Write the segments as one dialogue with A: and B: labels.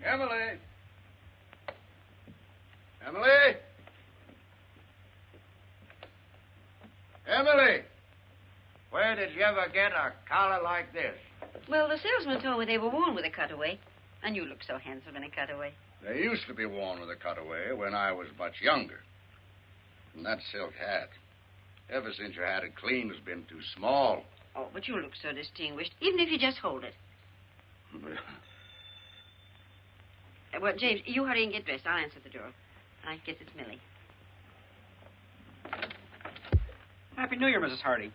A: Emily! Emily! Emily! Where did you ever get a collar like this?
B: Well, the salesman told me they were worn with a cutaway. And you look so handsome in a cutaway.
A: They used to be worn with a cutaway when I was much younger. And that silk hat, ever since you had it cleaned, has been too small.
B: Oh, but you look so distinguished, even if you just hold it. Well, James, you hurry and get dressed. I'll answer the door. I guess it's Millie.
C: Happy New Year, Mrs. Hardy.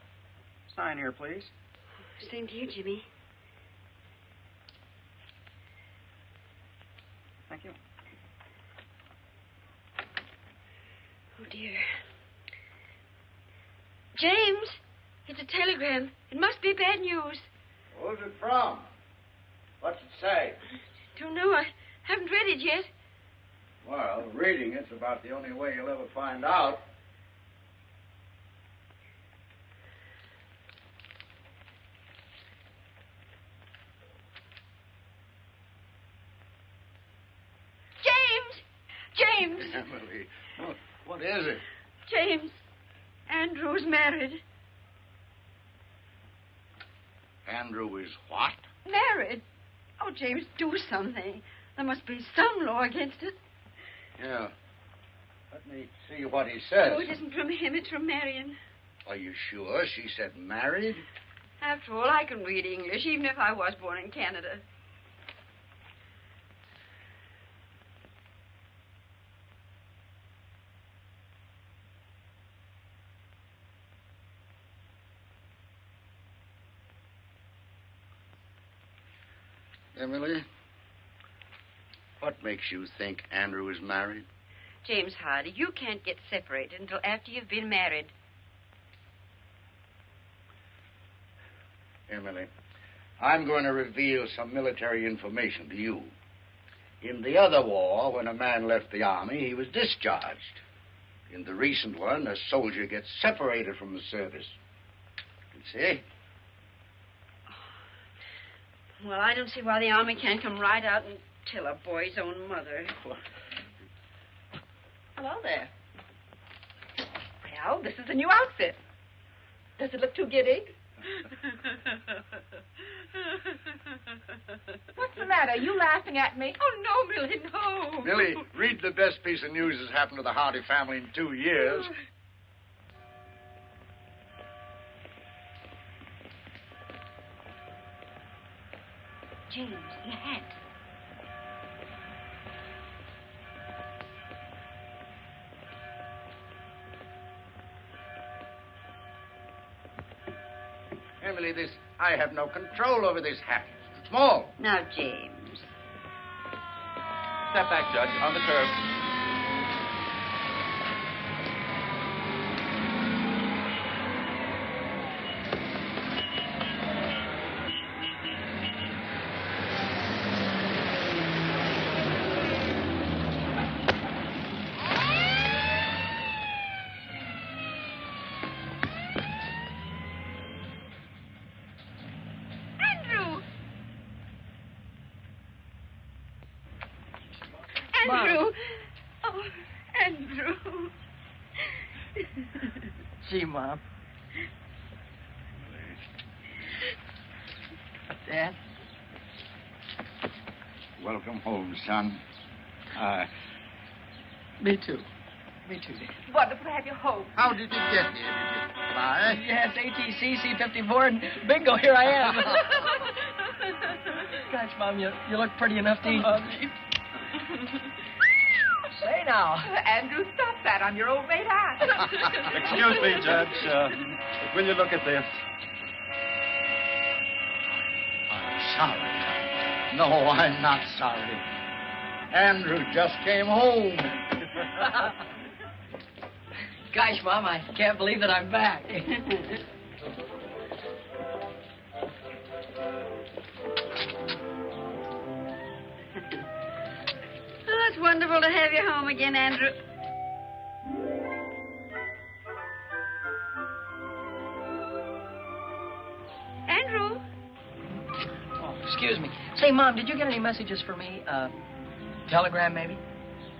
C: Sign here, please.
B: Same to you, Jimmy.
C: Thank you.
B: Oh, dear. James, it's a telegram. It must be bad news.
A: Who's it from? What's it say?
B: Don't know. I haven't read it yet.
A: Well, reading it's about the only way you'll ever find out.
B: James!
A: Emily, what is it?
B: James, Andrew's married.
A: Andrew is what?
B: Married? Oh, James, do something. There must be some law against it.
A: Yeah. Let me see what he says.
B: Oh, it isn't from him. It's from Marion.
A: Are you sure she said married?
B: After all, I can read English, even if I was born in Canada.
A: Emily, what makes you think Andrew is married?
B: James Hardy, you can't get separated until after you've been married.
A: Emily, I'm going to reveal some military information to you. In the other war, when a man left the army, he was discharged. In the recent one, a soldier gets separated from the service. You see?
B: Well, I don't see why the Army can't come right out and tell a boy's own mother.
D: Hello there. Well, this is the new outfit. Does it look too giddy? What's the matter? Are you laughing at me?
B: Oh, no, Millie, no.
A: Millie, read the best piece of news that's happened to the Hardy family in 2 years.
B: James, your hat.
A: Emily, I have no control over this hat. It's too small.
B: Now, James.
C: Step back, Judge, on the curb.
B: Andrew. Oh, Andrew.
E: Gee, Mom. Dad?
A: Welcome home, son.
E: Me too. Me too, Dad.
D: Wonderful to have you home.
A: How did you get here? Did you fly?
E: Yes, ATC, C-54, and bingo, here I am. Gosh, Mom, you look pretty enough to eat. Say now.
D: Andrew, stop that. I'm your old mate aunt.
C: Excuse me, Judge. Will you look at this?
A: I'm sorry. No, I'm not sorry. Andrew just came home.
E: Gosh, Mom, I can't believe that I'm back.
B: Oh, it's wonderful to have you home again, Andrew. Andrew?
E: Oh, excuse me. Say, Mom, did you get any messages for me? Telegram, maybe?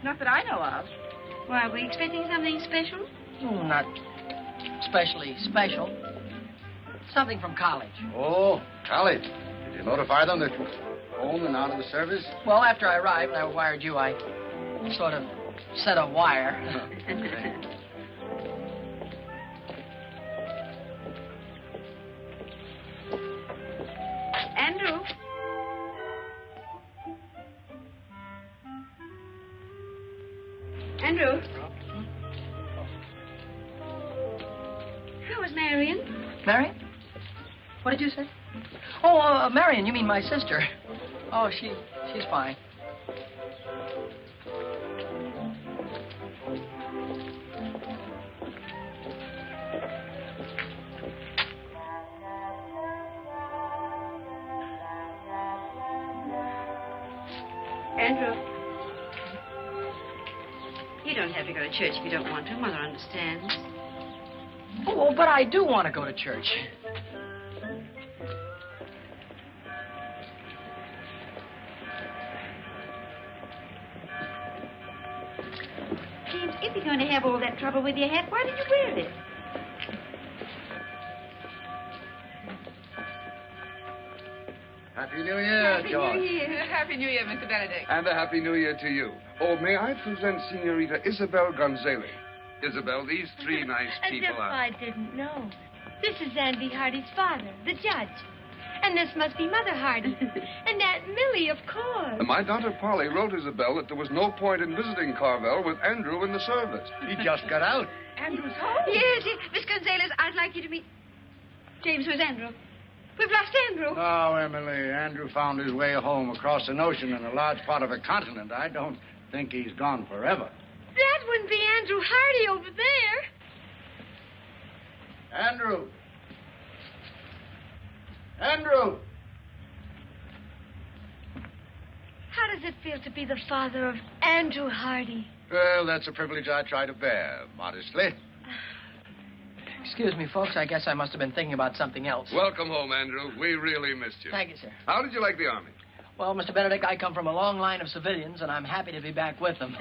D: Not that I know of.
B: Why, are we expecting something special?
E: Oh, not especially special. Something from college.
A: Oh, college. Did you notify them that you're home and out of the service?
E: Well, after I arrived and I wired you, I sort of set a wire.
B: Andrew? Andrew? How was Marion?
E: Marion? What did you say? Oh, Marion, you mean my sister. Oh, she's fine.
B: Andrew? You don't have to go to church if you don't want to. Mother understands.
E: Oh, but I do want to go to church.
B: James, if you're going to have all that trouble with your hat, why did you wear it?
A: Happy New Year, George.
D: Happy New Year, Mr. Benedict.
F: And a Happy New Year to you. Oh, may I present Senorita Isobel Gonzales? Isabel, these three nice
G: As
F: people
G: if
F: are...
G: I didn't know. This is Andy Hardy's father, the judge. And this must be Mother Hardy. And Aunt Millie, of course.
F: And my daughter Polly wrote Isabel that there was no point in visiting Carvel with Andrew in the service.
A: He just got out.
D: Andrew's home.
B: Yes, Miss Gonzales, I'd like you to meet... James, where's Andrew? We've lost Andrew.
A: No, Emily. Andrew found his way home across an ocean and a large part of a continent. I don't think he's gone forever.
G: That wouldn't be Andrew Hardy over there.
A: Andrew! Andrew!
G: How does it feel to be the father of Andrew Hardy?
A: Well, that's a privilege I try to bear, modestly.
E: Excuse me, folks. I guess I must have been thinking about something else.
F: Welcome home, Andrew. We really missed you.
E: Thank you, sir.
F: How did you like the Army?
E: Well, Mr. Benedict, I come from a long line of civilians, and I'm happy to be back with them.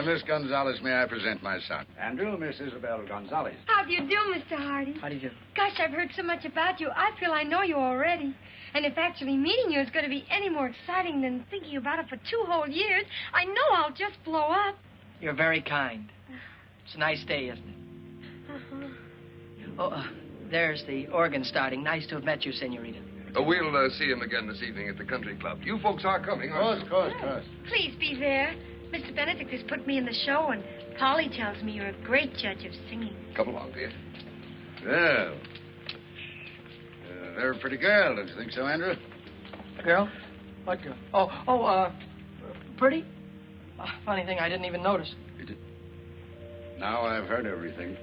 A: Miss Gonzales, may I present my son? Andrew, Miss Isobel Gonzales.
G: How do you do, Mr. Hardy?
E: How do you do?
G: Gosh, I've heard so much about you. I feel I know you already. And if actually meeting you is going to be any more exciting than thinking about it for 2 whole years, I know I'll just blow up.
E: You're very kind. It's a nice day, isn't it?
G: Uh-huh.
E: Oh, there's the organ starting. Nice to have met you, Senorita.
F: We'll see him again this evening at the country club. You folks are coming, aren't you?
A: Of course.
G: Please be there. Mr. Benedict has put me in the show, and Polly tells me you're a great judge of singing.
F: Come along, dear.
A: Well, they're a pretty girl, don't you think so, Andrew?
E: Girl? What girl? Pretty? Funny thing, I didn't even notice.
A: You did? Now I've heard everything.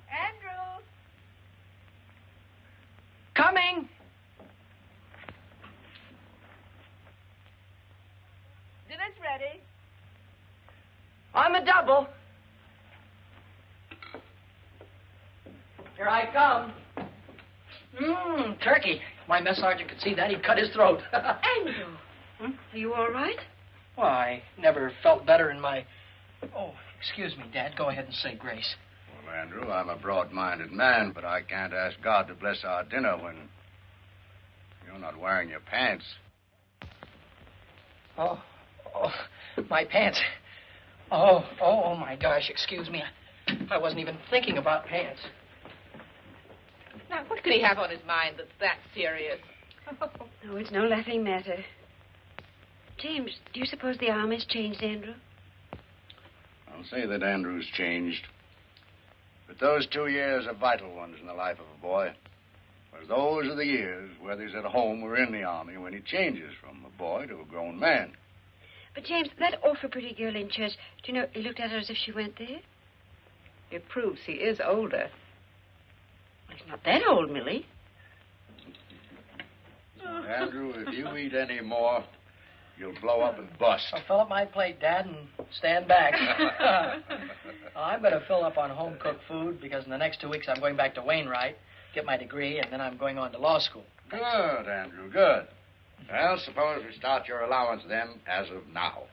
D: Andrew.
E: Coming!
D: Dinner's ready.
E: On the double. Here I come. Turkey. My mess sergeant could see that. He'd cut his throat.
B: Andrew. Are you all right?
E: Well, I never felt better in my... Oh, excuse me, Dad. Go ahead and say grace.
A: Well, Andrew, I'm a broad-minded man, but I can't ask God to bless our dinner when you're not wearing your pants.
E: Oh, my pants. Oh, my gosh, excuse me. I wasn't even thinking about pants.
D: Now, what could he have on his mind that's that serious?
B: Oh, it's no laughing matter. James, do you suppose the Army's changed Andrew?
A: I'll say that Andrew's changed. But those 2 years are vital ones in the life of a boy. Because those are the years, whether he's at home or in the Army, when he changes from a boy to a grown man.
B: But, James, that awful pretty girl in church, do you know, he looked at her as if she went there?
D: It proves he is older.
B: Well, he's not that old, Millie.
A: Andrew, if you eat any more, you'll blow up and bust.
E: I'll fill up my plate, Dad, and stand back. I better fill up on home-cooked food because in the next 2 weeks I'm going back to Wainwright. get my degree, and then I'm going on to law school.
A: Good, Andrew, good. Well, suppose we start your allowance then, as of now.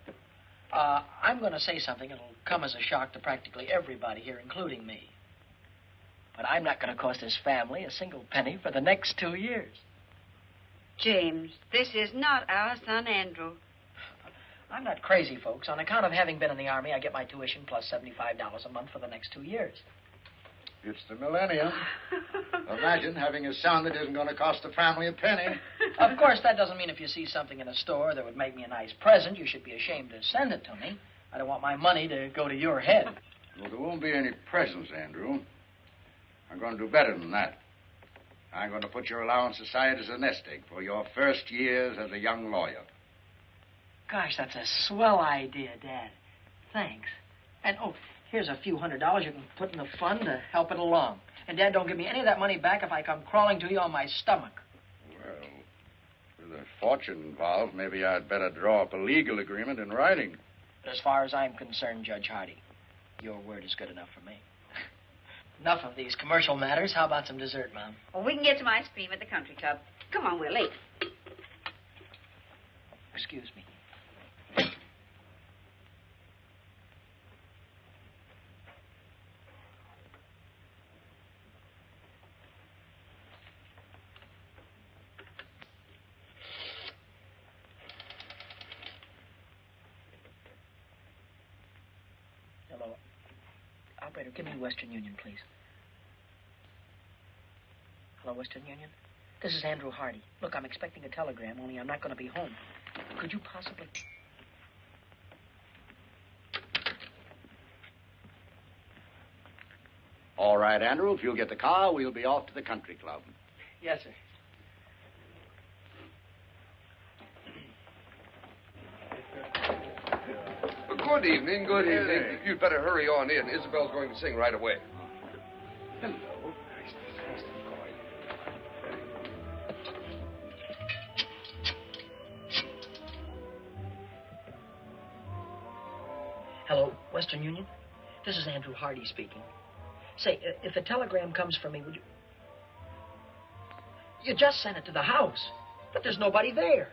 E: I'm going to say something that'll come as a shock to practically everybody here, including me. But I'm not going to cost this family a single penny for the next 2 years.
B: James, this is not our son, Andrew.
E: I'm not crazy, folks. On account of having been in the Army, I get my tuition plus $75 a month for the next 2 years.
A: It's the millennium. Imagine having a son that isn't going to cost the family a penny.
E: Of course, that doesn't mean if you see something in a store that would make me a nice present, you should be ashamed to send it to me. I don't want my money to go to your head.
A: Well, there won't be any presents, Andrew. I'm going to do better than that. I'm going to put your allowance aside as a nest egg for your first years as a young lawyer.
E: Gosh, that's a swell idea, Dad. Thanks. And, oh, here's a few $100s you can put in the fund to help it along. And, Dad, don't give me any of that money back if I come crawling to you on my stomach.
A: Well, with a fortune involved, maybe I'd better draw up a legal agreement in writing.
E: As far as I'm concerned, Judge Hardy, your word is good enough for me. Enough of these commercial matters. How about some dessert, Mom?
B: Well, we can get some ice cream at the country club. Come on, we're late.
E: Excuse me. Hello. Operator, give me Western Union, please. Hello, Western Union? This is Andrew Hardy. Look, I'm expecting a telegram, only I'm not going to be home. Could you possibly...
A: All right, Andrew, if you'll get the car, we'll be off to the country club.
E: Yes, sir.
F: Good evening, good evening. You'd better hurry on in. Isabel's going to sing right away.
A: Hello.
E: Hello, Western Union? This is Andrew Hardy speaking. Say, if a telegram comes from me, would you... You just sent it to the house, but there's nobody there.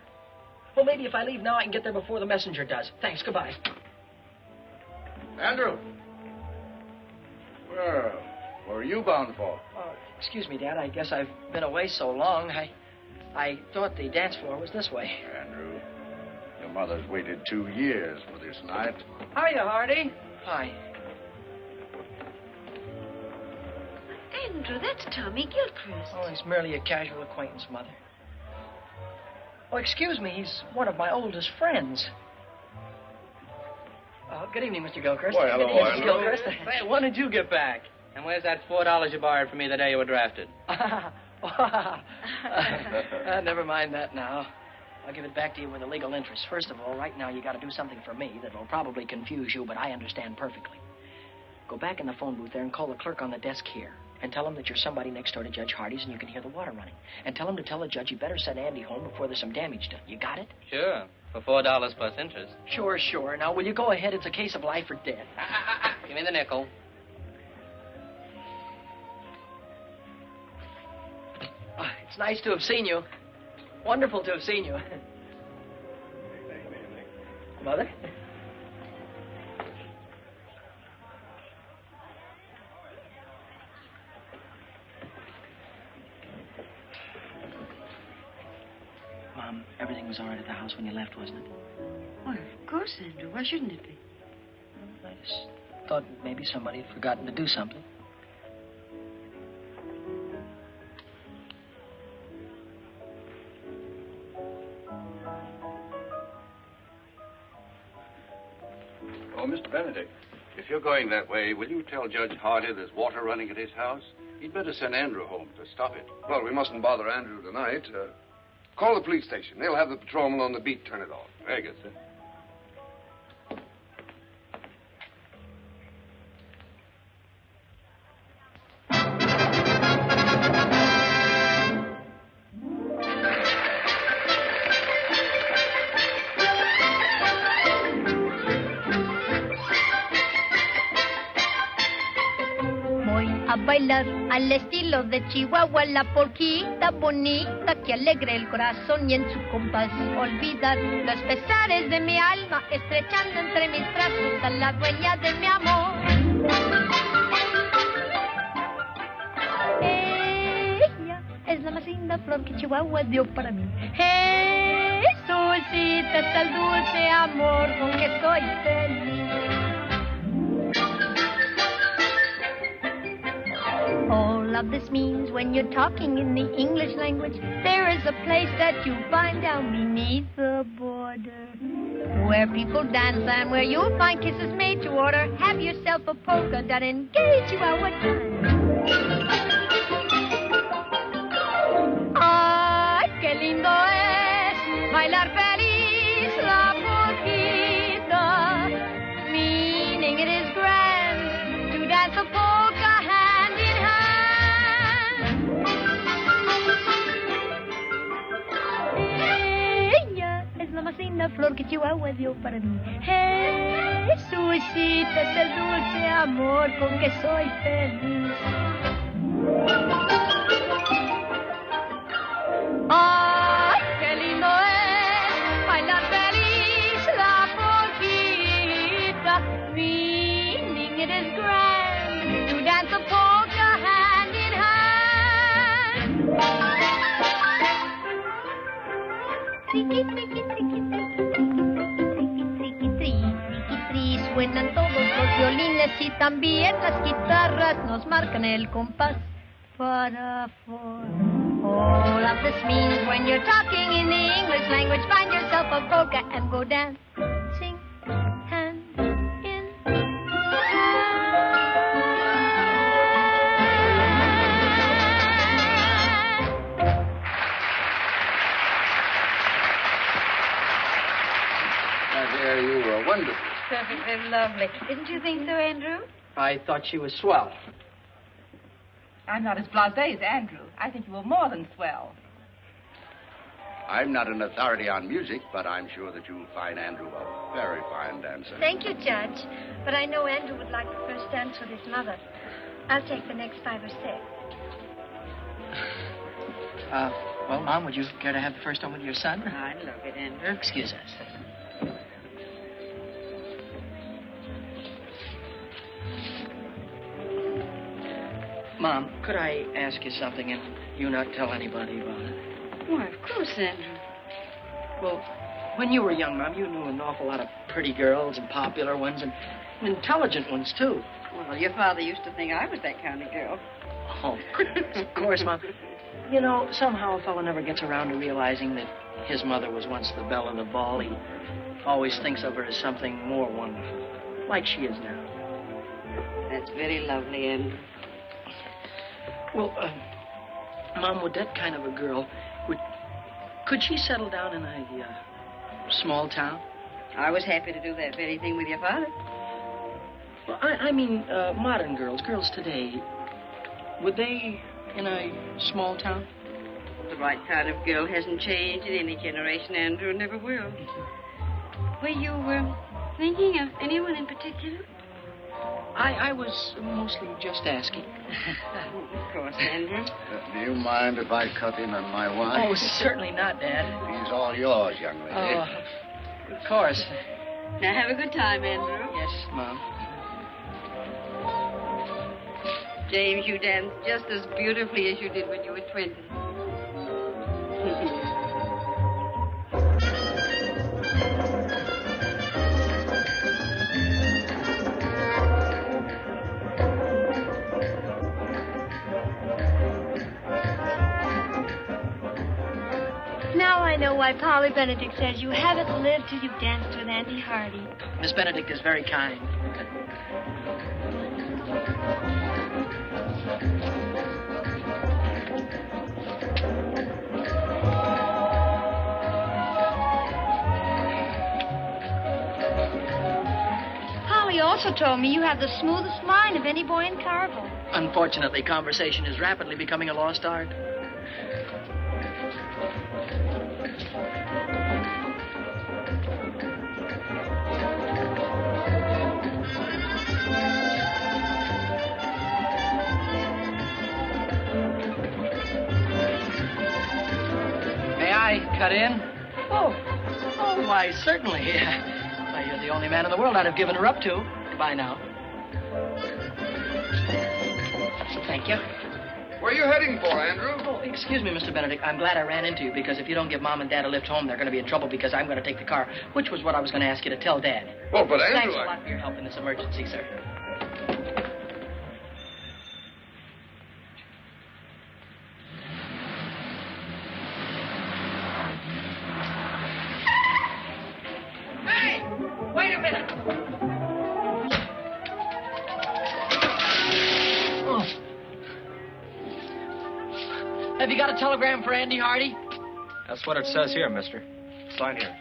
E: Well, maybe if I leave now, I can get there before the messenger does. Thanks, goodbye.
A: Andrew. Well, where are you bound for?
E: Excuse me, Dad. I guess I've been away so long. I thought the dance floor was this way.
A: Andrew, your mother's waited 2 years for this night.
E: Hiya, Hardy. Hi.
B: Andrew, that's Tommy Gilchrist.
E: Oh, he's merely a casual acquaintance, Mother. Oh, excuse me. He's one of my oldest friends. Good evening, Mr. Gilchrist.
A: Why, hello,
E: Good evening, Mr.
A: Andrew.
E: Gilchrist.
C: Say, when did you get back? And where's that $4 you borrowed from me the day you were drafted?
E: Never mind that now. I'll give it back to you with a legal interest. First of all, right now you got to do something for me that will probably confuse you, but I understand perfectly. Go back in the phone booth there and call the clerk on the desk here. And tell him that you're somebody next door to Judge Hardy's and you can hear the water running. And tell him to tell the judge you better send Andy home before there's some damage done. You got it?
C: Sure, for $4 plus interest.
E: Sure, sure. Now, will you go ahead? It's a case of life or death.
C: Give me the nickel.
E: It's nice to have seen you. Wonderful to have seen you. Mother? Mom, everything was all right at the house when you left, wasn't it?
B: Well, of course, Andrew. Why shouldn't it be?
E: I just thought maybe somebody had forgotten to do something.
H: Oh, Mr. Benedict, if you're going that way, will you tell Judge Hardy there's water running at his house? He'd better send Andrew home to stop it.
F: Well, we mustn't bother Andrew tonight. Call the police station. They'll have the patrolman on the beat turn it off.
H: Very good, sir.
I: bailar al estilo de Chihuahua, la polquita bonita que alegra el corazón y en su compás olvidar los pesares de mi alma, estrechando entre mis brazos a la dueña de mi amor. Ella es la más linda flor que Chihuahua dio para mí. Jesucita es el dulce amor con que soy feliz. All of this means when you're talking in the English language, there is a place that you find down beneath the border, where people dance and where you'll find kisses made to order. Have yourself a polka dot and engage you at what time. Ay, qué lindo es bailar feliz la polquita, meaning it is grand to dance a polka hand in hand. Ella es la más linda flor que Chihuahua dio para mí. Jesucita es el dulce amor con que soy feliz. Ay, qué lindo es bailar feliz la polquita, meaning it is grand to dance a polka hand in hand. Triqui, triqui, triqui, triqui, triqui, triqui, tri, suenan todos los violines y también las guitarras nos marcan el compás para four. All of this means when you're talking in the English language, find yourself a polka and go dancing hand in
A: My dear, you were wonderful.
B: Perfectly lovely. Didn't you think so, Andrew?
E: I thought she was swell.
D: I'm not as blasé as Andrew. I think you were more than swell.
A: I'm not an authority on music, but I'm sure that you'll find Andrew a very fine dancer.
G: Thank you, Judge. But I know Andrew would like the first dance with his mother. I'll take the next 5 or 6.
E: Well, Mom, would you care to have the first one with your son?
B: I love it, Andrew.
E: Excuse us. Mom, could I ask you something and you not tell anybody about it?
B: Why, of course, Andrew.
E: Well, when you were young, Mom, you knew an awful lot of pretty girls and popular ones and intelligent ones, too.
B: Well, your father used to think I was that kind of girl.
E: Oh, of course, Mom. You know, somehow a fellow never gets around to realizing that his mother was once the belle of the ball. He always thinks of her as something more wonderful, like she is now.
B: That's very lovely, Andrew.
E: Well, Mom, would that kind of a girl, could she settle down in a small town?
B: I was happy to do that very thing with your father.
E: Well, I mean, modern girls today, would they in a small town?
B: The right kind of girl hasn't changed in any generation, Andrew, never will. Were you thinking of anyone in particular?
E: I was mostly just asking.
B: Of course, Andrew.
A: Do you mind if I cut in on my wine?
E: Oh, certainly not, Dad.
A: He's all yours, young lady.
E: Oh, of course.
B: Now, have a good time, Andrew.
E: Yes, Mom.
B: James, you danced just as beautifully as you did when you were 20.
G: Now I know why Polly Benedict says you haven't lived till you've danced with Auntie Hardy.
E: Miss Benedict is very kind.
G: Polly also told me you have the smoothest mind of any boy in Carvel.
E: Unfortunately, conversation is rapidly becoming a lost art. I cut in? Oh, why, certainly. Why, you're the only man in the world I'd have given her up to. Goodbye now. Thank you.
F: Where are you heading for, Andrew?
E: Oh, excuse me, Mr. Benedict. I'm glad I ran into you, because if you don't give Mom and Dad a lift home, they're going to be in trouble because I'm going to take the car, which was what I was going to ask you to tell Dad.
F: Well, but Andrew...
E: Thanks a lot for your help in this emergency, sir.
D: Hey! Wait a minute.
E: Oh. Have you got a telegram for Andy Hardy?
C: That's what it says here, mister. Sign here.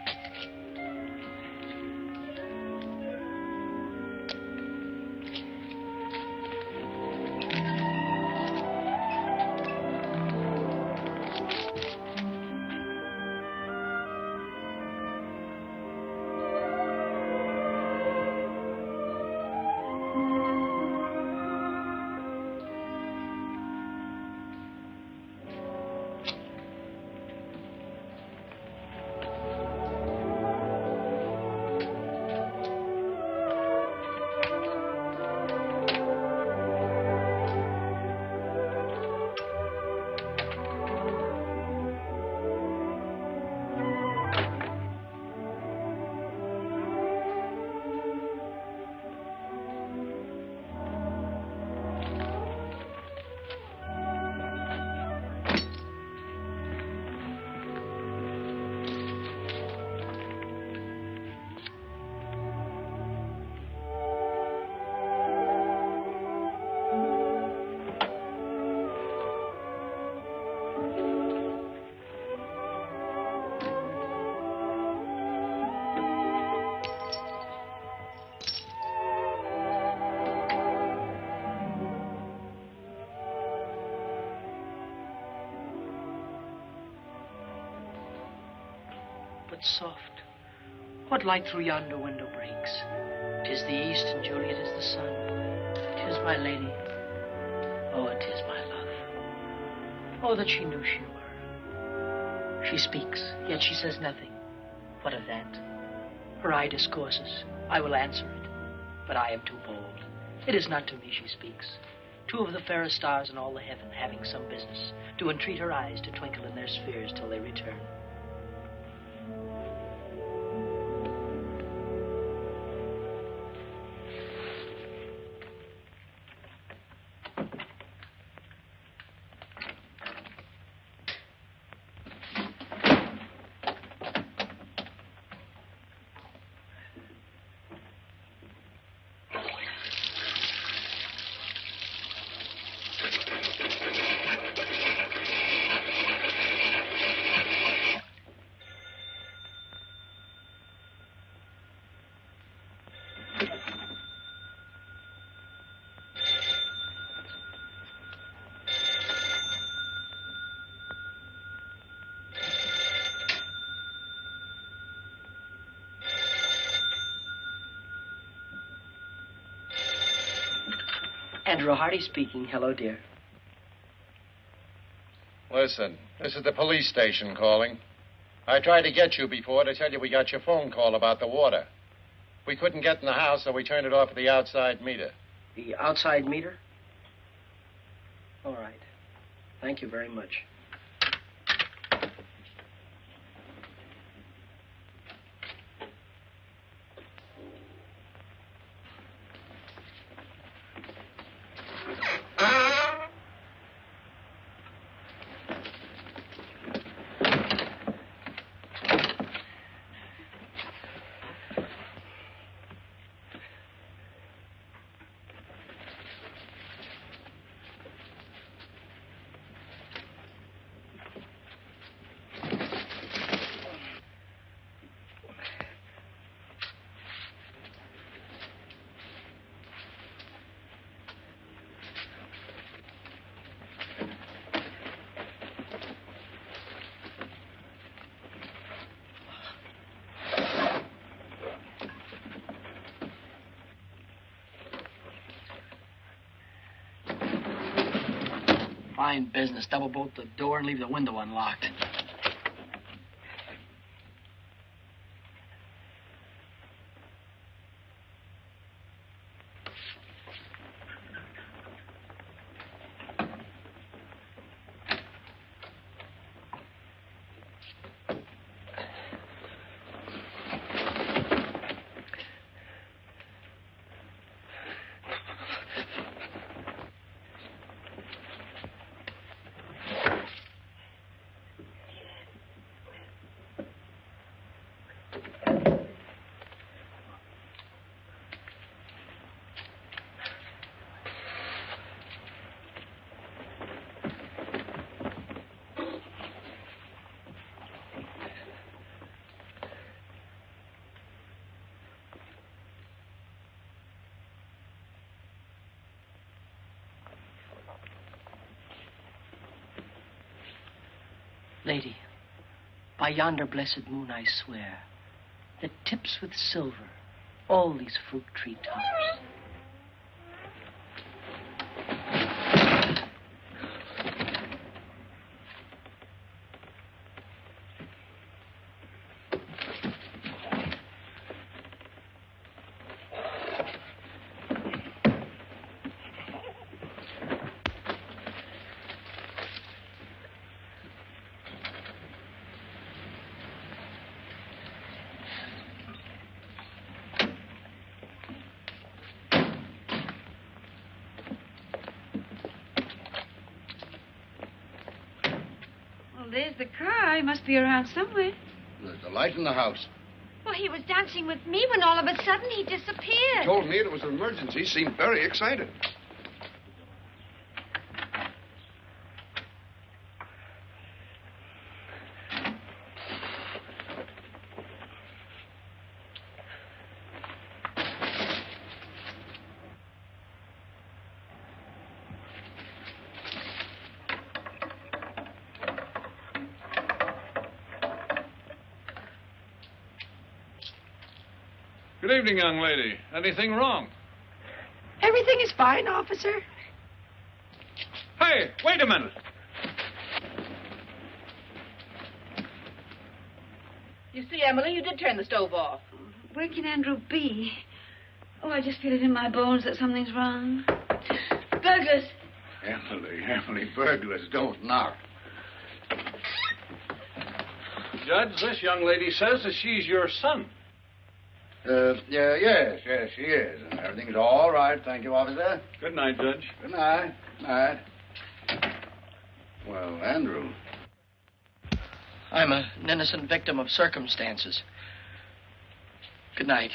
E: Soft. What light through yonder window breaks? 'Tis the east, and Juliet is the sun. 'Tis my lady. Oh, 'tis my love. Oh, that she knew she were. She speaks, yet she says nothing. What of that? Her eye discourses. I will answer it, but I am too bold. It is not to me she speaks. Two of the fairest stars in all the heaven, having some business, do entreat her eyes to twinkle in their spheres till they return. Andrew Hardy speaking. Hello, dear.
J: Listen, this is the police station calling. I tried to get you before to tell you we got your phone call about the water. We couldn't get in the house, so we turned it off at the outside meter.
E: The outside meter? All right. Thank you very much. Fine business. Double bolt the door and leave the window unlocked. Lady, by yonder blessed moon I swear, that tips with silver all these fruit tree tops.
B: There's the car. He must be around somewhere.
A: There's a light in the house.
G: Well, he was dancing with me when all of a sudden he disappeared.
F: He told me it was an emergency. He seemed very excited.
K: Good evening, young lady. Anything wrong?
D: Everything is fine, officer.
K: Hey, wait a minute.
D: You see, Emily, you did turn the stove off.
B: Where can Andrew be? Oh, I just feel it in my bones that something's wrong. Burglars.
A: Emily, burglars don't knock.
K: Judge, this young lady says that she's your son.
A: Yes, she is. And everything's all right. Thank you, officer.
K: Good night, Judge.
A: Good night. Night. Well, Andrew.
E: I'm an innocent victim of circumstances. Good night.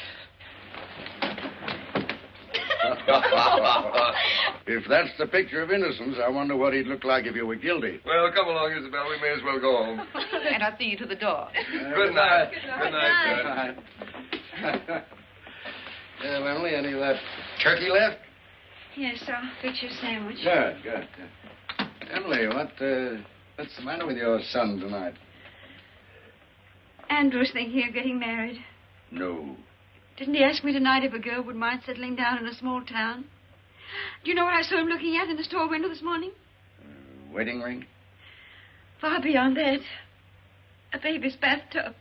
A: If that's the picture of innocence, I wonder what he'd look like if you were guilty.
F: Well, come along, Isabel. We may as well go home.
D: And I'll see you to the door.
F: Good night.
A: Good night. Emily, any of that turkey left?
B: Yes, I'll fix your sandwich.
A: Good. Emily, what's the matter with your son tonight?
B: Andrew's thinking of getting married.
A: No.
B: Didn't he ask me tonight if a girl would mind settling down in a small town? Do you know what I saw him looking at in the store window this morning?
A: Wedding ring?
B: Far beyond that. A baby's bathtub.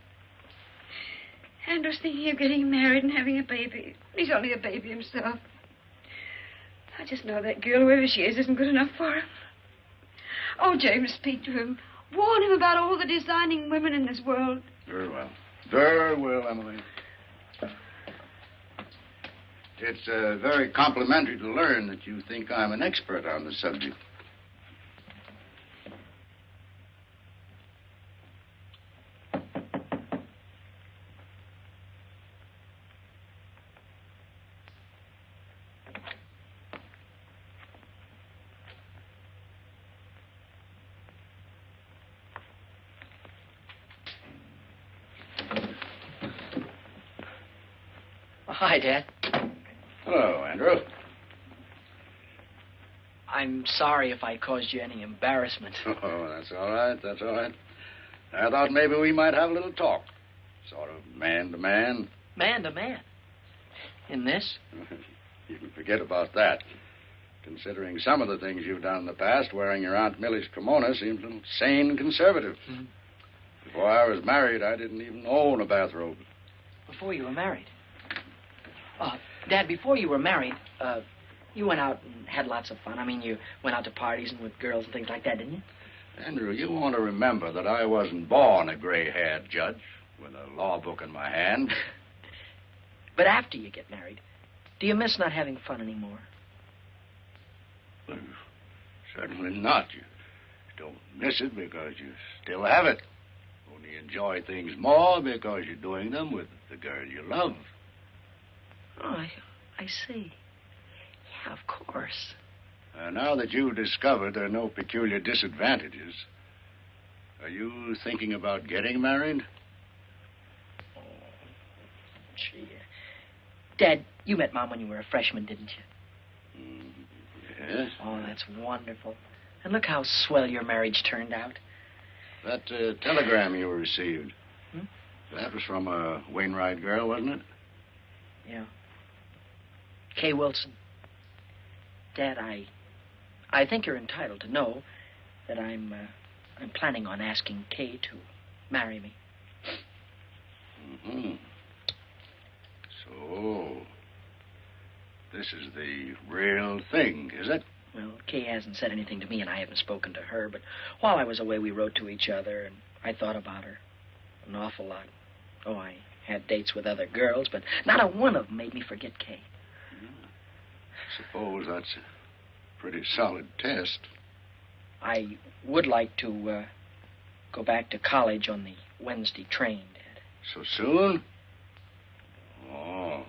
B: Andrew's thinking of getting married and having a baby. He's only a baby himself. I just know that girl, whoever she is, isn't good enough for him. Oh, James, speak to him. Warn him about all the designing women in this world.
A: Very well. Very well, Emily. It's very complimentary to learn that you think I'm an expert on the subject.
E: Hi, Dad.
A: Hello, Andrew.
E: I'm sorry if I caused you any embarrassment.
A: Oh, that's all right. I thought maybe we might have a little talk. Sort of man to man.
E: Man to man? In this?
A: You can forget about that. Considering some of the things you've done in the past, wearing your Aunt Millie's kimono seems a little sane and conservative.
E: Hmm.
A: Before I was married, I didn't even own a bathrobe.
E: Before you were married? Dad, before you were married, you went out and had lots of fun. I mean, you went out to parties and with girls and things like that, didn't you?
A: Andrew, you want to remember that I wasn't born a gray-haired judge with a law book in my hand.
E: But after you get married, do you miss not having fun anymore?
A: Well, certainly not. You don't miss it because you still have it. Only enjoy things more because you're doing them with the girl you love.
E: Oh, I see. Yeah, of course.
A: Now that you've discovered there are no peculiar disadvantages, are you thinking about getting married?
E: Oh, gee. Dad, you met Mom when you were a freshman, didn't you?
A: Yes.
E: Oh, that's wonderful. And look how swell your marriage turned out.
A: That telegram you received.
E: Hmm?
A: That was from a Wainwright girl, wasn't it?
E: Yeah. Kay Wilson. Dad, I think you're entitled to know that I'm planning on asking Kay to marry me.
A: Mm-hmm. So, this is the real thing, is it?
E: Well, Kay hasn't said anything to me, and I haven't spoken to her, but while I was away, we wrote to each other, and I thought about her an awful lot. Oh, I had dates with other girls, but not a one of them made me forget Kay.
A: Suppose that's a pretty solid test.
E: I would like to go back to college on the Wednesday train, Dad.
A: So soon? Oh,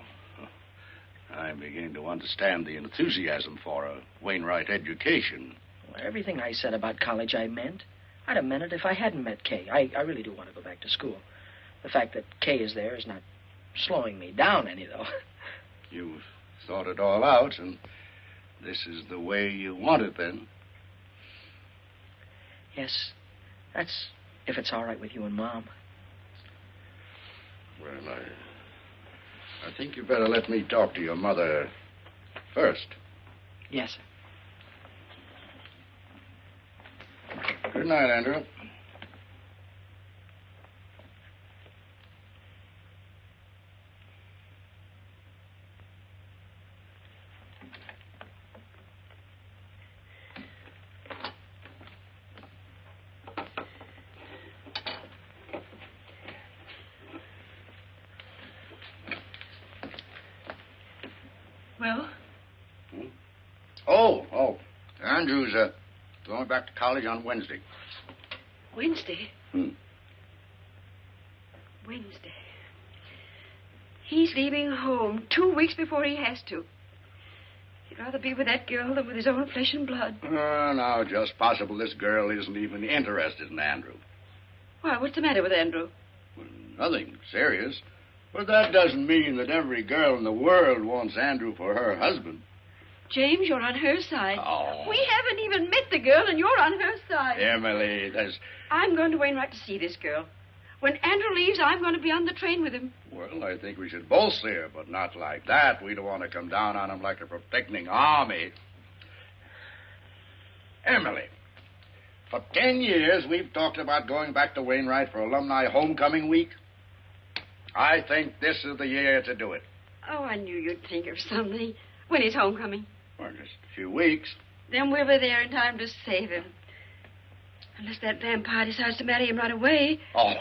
A: I'm beginning to understand the enthusiasm for a Wainwright education.
E: Well, everything I said about college I meant. I'd have meant it if I hadn't met Kay. I really do want to go back to school. The fact that Kay is there is not slowing me down any, though.
A: You've thought it all out, and this is the way you want it, then?
E: Yes, that's if it's all right with you and Mom.
A: Well, I think you better let me talk to your mother first.
E: Yes, sir.
A: Good night, Andrew.
B: Well?
A: Oh. Andrew's going back to college on Wednesday.
B: Wednesday?
A: Hmm.
B: Wednesday. He's leaving home 2 weeks before he has to. He'd rather be with that girl than with his own flesh and blood.
A: No, just possible this girl isn't even interested in Andrew.
B: Why, what's the matter with Andrew?
A: Well, nothing serious. But that doesn't mean that every girl in the world wants Andrew for her husband.
B: James, you're on her side.
A: Oh.
B: We haven't even met the girl, and you're on her side.
A: Emily, there's...
B: I'm going to Wainwright to see this girl. When Andrew leaves, I'm going to be on the train with him.
A: Well, I think we should both see her, but not like that. We don't want to come down on him like a protecting army. Emily, for 10 years, we've talked about going back to Wainwright for alumni homecoming week. I think this is the year to do it.
B: Oh, I knew you'd think of something. When is homecoming?
A: Well, just a few weeks.
B: Then we'll be there in time to save him. Unless that vampire decides to marry him right away.
A: Oh,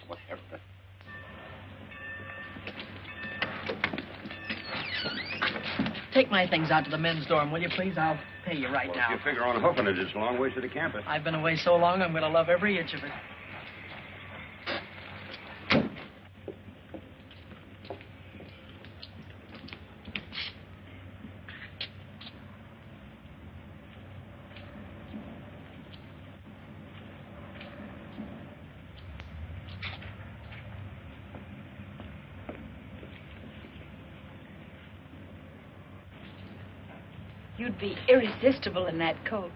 A: whatever.
E: Take my things out to the men's dorm, will you, please? I'll pay you right now.
H: If you figure on hoofing it, it's a long ways to the campus.
E: I've been away so long, I'm going to love every inch of it.
B: You'd be irresistible in that coat.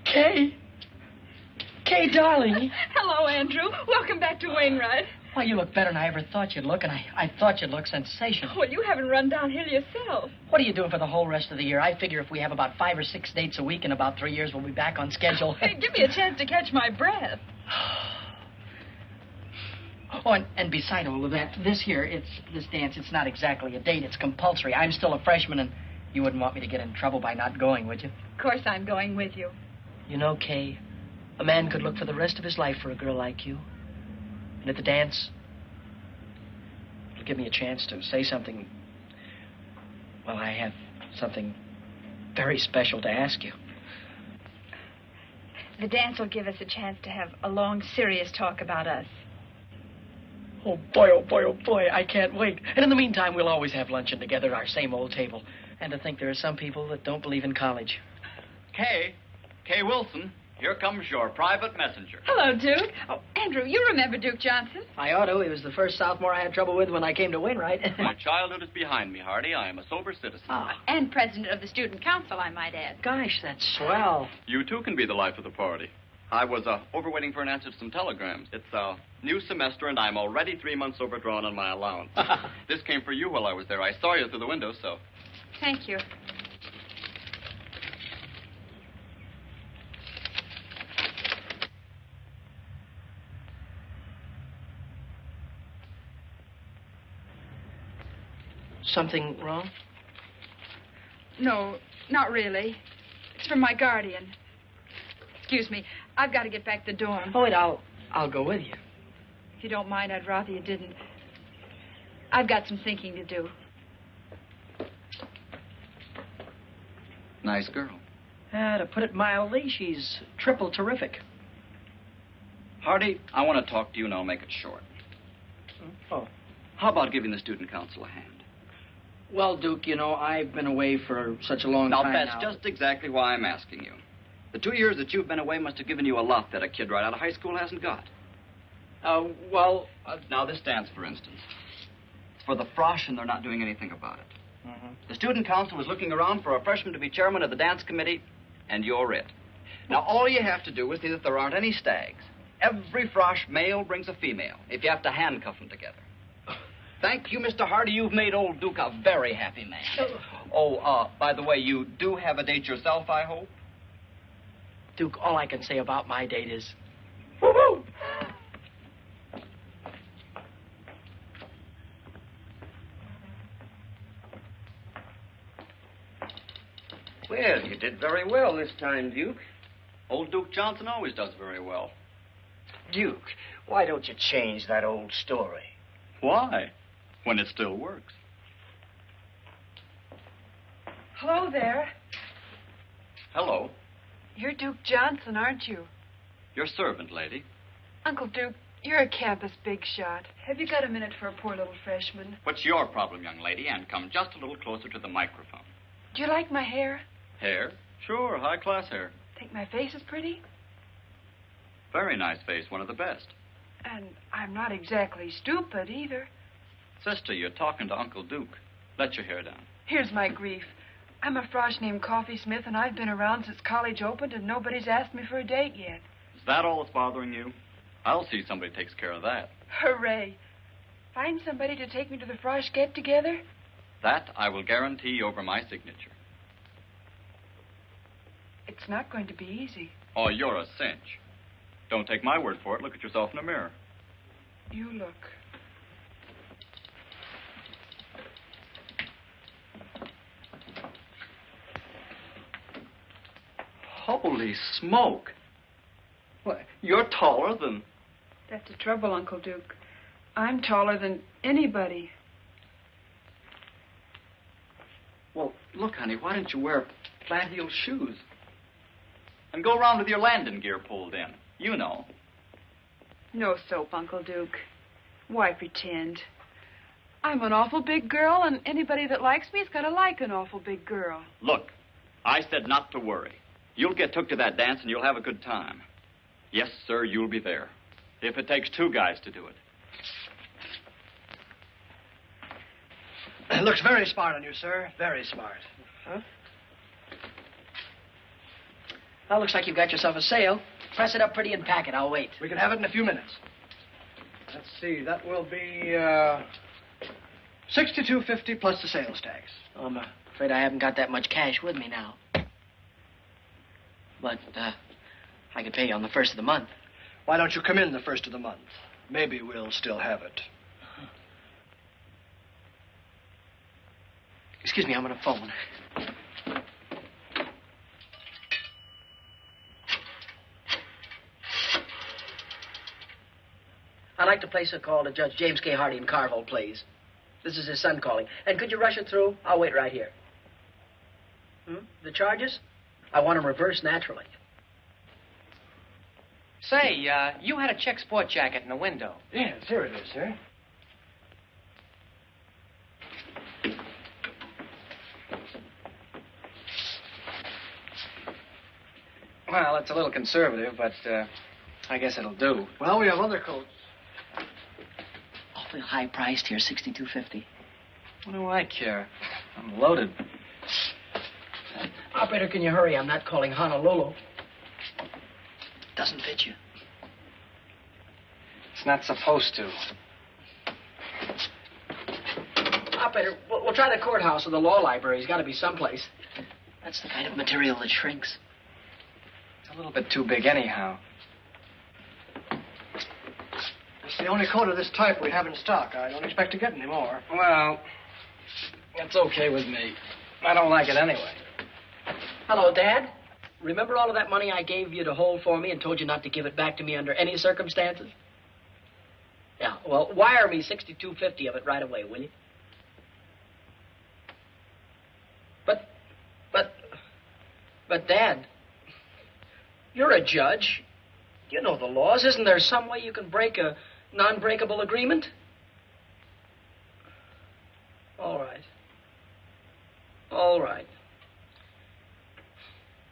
E: Kay, darling.
B: Hello, Andrew. Welcome back to Wainwright.
E: Why, you look better than I ever thought you'd look, and I thought you'd look sensational.
B: Well, you haven't run downhill yourself.
E: What are you doing for the whole rest of the year? I figure if we have about 5 or 6 dates a week in about 3 years, we'll be back on schedule.
B: Hey, give me a chance to catch my breath.
E: Oh, and beside all of that, this dance, it's not exactly a date. It's compulsory. I'm still a freshman, and you wouldn't want me to get in trouble by not going, would you?
B: Of course I'm going with you.
E: You know, Kay, a man could look for the rest of his life for a girl like you. And at the dance, it'll give me a chance to say something. Well, I have something very special to ask you.
B: The dance will give us a chance to have a long, serious talk about us.
E: Oh, boy, I can't wait. And in the meantime, we'll always have luncheon together at our same old table. And to think there are some people that don't believe in college.
L: Kay Wilson. Here comes your private messenger.
B: Hello, Duke. Oh, Andrew, you remember Duke Johnson?
E: I ought to. He was the first sophomore I had trouble with when I came to Wainwright.
L: My childhood is behind me, Hardy. I am a sober citizen.
B: And president of the student council, I might add.
E: Gosh, that's swell.
L: You, too, can be the life of the party. I was overwaiting for an answer to some telegrams. It's a new semester, and I'm already 3 months overdrawn on my allowance. This came for you while I was there. I saw you through the window, so...
B: Thank you.
E: Something wrong?
B: No, not really. It's from my guardian. Excuse me. I've got to get back to the dorm.
E: Oh, wait, I'll go with you.
B: If you don't mind, I'd rather you didn't. I've got some thinking to do.
L: Nice girl.
E: To put it mildly, she's triple terrific.
L: Hardy, I want to talk to you, and I'll make it short.
E: Oh.
L: How about giving the student council a hand?
E: Well, Duke, you know, I've been away for such a long time
L: Now, that's
E: now.
L: just exactly why I'm asking you. The 2 years that you've been away must have given you a lot that a kid right out of high school hasn't got.
E: Well...
L: Now, this dance, for instance. It's for the frosh, and they're not doing anything about it.
E: Mm-hmm.
L: The student council is looking around for a freshman to be chairman of the dance committee, and you're it. Now, all you have to do is see that there aren't any stags. Every frosh male brings a female, if you have to handcuff them together. Thank you, Mr. Hardy. You've made old Duke a very happy man. Oh, by the way, you do have a date yourself, I hope?
E: Duke, all I can say about my date is...
L: Woo-hoo!
A: Well, you did very well this time, Duke.
L: Old Duke Johnson always does very well.
A: Duke, why don't you change that old story?
L: Why? When it still works.
B: Hello there.
L: Hello.
B: You're Duke Johnson, aren't you?
L: Your servant, lady.
B: Uncle Duke, you're a campus big shot. Have you got a minute for a poor little freshman?
L: What's your problem, young lady? And come just a little closer to the microphone.
B: Do you like my hair?
L: Hair? Sure, high-class hair.
B: Think my face is pretty?
L: Very nice face, one of the best.
B: And I'm not exactly stupid either.
L: Sister, you're talking to Uncle Duke. Let your hair down.
B: Here's my grief. I'm a frosh named Coffee Smith, and I've been around since college opened, and nobody's asked me for a date yet.
L: Is that all that's bothering you? I'll see somebody takes care of that.
B: Hooray. Find somebody to take me to the frosh get-together?
L: That I will guarantee over my signature.
B: It's not going to be easy.
L: Oh, you're a cinch. Don't take my word for it. Look at yourself in the mirror.
B: You look.
L: Holy smoke. Why, you're taller than...
B: That's the trouble, Uncle Duke. I'm taller than anybody.
L: Well, look, honey, why don't you wear flat-heeled shoes? And go around with your landing gear pulled in. You know.
B: No soap, Uncle Duke. Why pretend? I'm an awful big girl, and anybody that likes me's got to like an awful big girl.
L: Look, I said not to worry. You'll get took to that dance, and you'll have a good time. Yes, sir, you'll be there. If it takes 2 guys to do it.
E: It looks very smart on you, sir. Very smart. Huh? Well, looks like you've got yourself a sale. Press it up pretty and pack it. I'll wait.
M: We can have it in a few minutes. Let's see. That will be $62.50 plus the sales tax.
E: Oh, I'm afraid I haven't got that much cash with me now. But I could pay you on the 1st of the month.
M: Why don't you come in the 1st of the month? Maybe we'll still have it.
E: Excuse me, I'm on a phone. I'd like to place a call to Judge James K. Hardy in Carvel, please. This is his son calling. And could you rush it through? I'll wait right here. The charges? I want them reversed naturally.
C: Say, you had a check sport jacket in the window.
M: Yes, here it is, sir.
E: Well, it's a little conservative, but I guess it'll do.
M: Well, we have other coats.
E: Awfully high priced here, $62.50. What do I care? I'm loaded. Operator, can you hurry? I'm not calling Honolulu. Doesn't fit you.
C: It's not supposed to.
E: Operator, we'll try the courthouse or the law library. He's got to be someplace. That's the kind of material that shrinks.
C: It's a little bit too big anyhow.
M: It's the only coat of this type we have in stock. I don't expect to get any more.
C: Well, it's okay with me. I don't like it anyway.
E: Hello, Dad. Remember all of that money I gave you to hold for me and told you not to give it back to me under any circumstances? Yeah, well, wire me $62.50 of it right away, will you? But, Dad, you're a judge. You know the laws. Isn't there some way you can break a non-breakable agreement? All right. All right.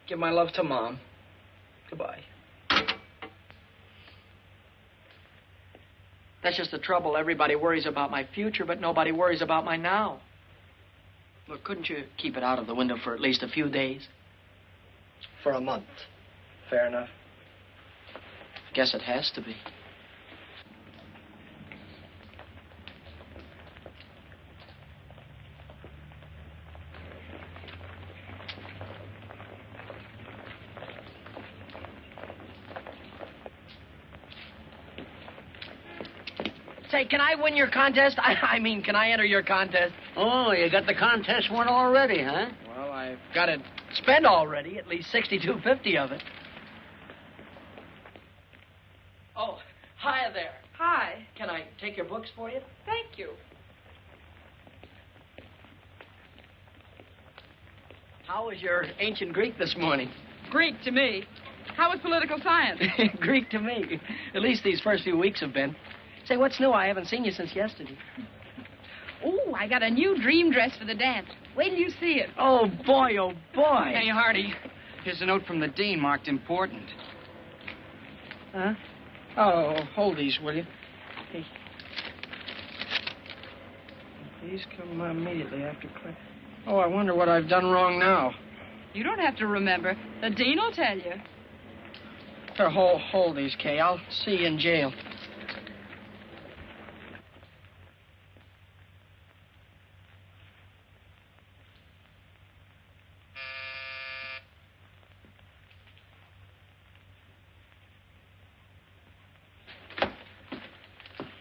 E: Give my love to Mom. Goodbye. That's just the trouble. Everybody worries about my future, but nobody worries about my now. Look, couldn't you keep it out of the window for at least a few days?
M: For a month. Fair enough.
E: I guess it has to be. Say, can I win your contest? I mean, can I enter your contest?
A: Oh, you got the contest won already, huh?
E: Well, I've got it spent already, at least $62.50 of it. Oh, hi there.
B: Hi.
E: Can I take your books for you?
B: Thank you.
E: How was your ancient Greek this morning?
B: Greek to me. How was political science?
E: Greek to me. At least these first few weeks have been. Say, what's new? I haven't seen you since yesterday.
B: Oh, I got a new dream dress for the dance. Wait till you see it.
E: Oh, boy, oh, boy.
C: Hey, Hardy, here's a note from the dean marked important.
E: Huh? Oh, hold these, will you? Hey. Please come immediately after class. Oh, I wonder what I've done wrong now.
B: You don't have to remember. The dean will tell you.
E: Here, hold these, Kay. I'll see you in jail.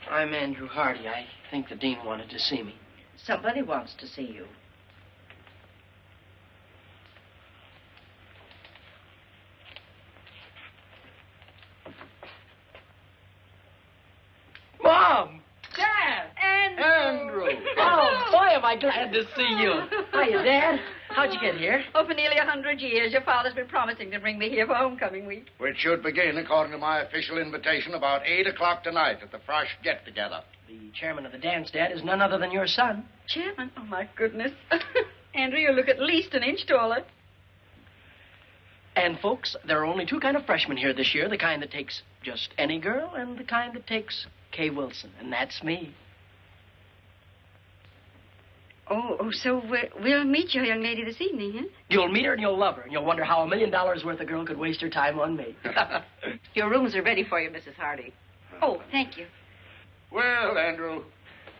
E: I'm Andrew Hardy. I think the dean wanted to see me.
N: Somebody wants to see you.
E: Mom! Dad!
B: Andrew!
E: Oh, boy, am I glad to see you. Hiya, Dad. How'd you get here?
N: Oh, for nearly 100 years. Your father's been promising to bring me here for homecoming week.
A: Which should begin, according to my official invitation, about 8 o'clock tonight at the Frosh get-together.
E: The chairman of the dance, Dad, is none other than your son.
N: Chairman? Oh, my goodness. Andrew, you look at least an inch taller.
E: And, folks, there are only two kind of freshmen here this year. The kind that takes just any girl and the kind that takes Kay Wilson. And that's me.
B: Oh, so we'll meet your young lady this evening, huh?
E: You'll meet her and you'll love her. And you'll wonder how $1 million worth of girl could waste her time on me.
N: Your rooms are ready for you, Mrs. Hardy.
B: Oh, thank you.
A: Well, Andrew,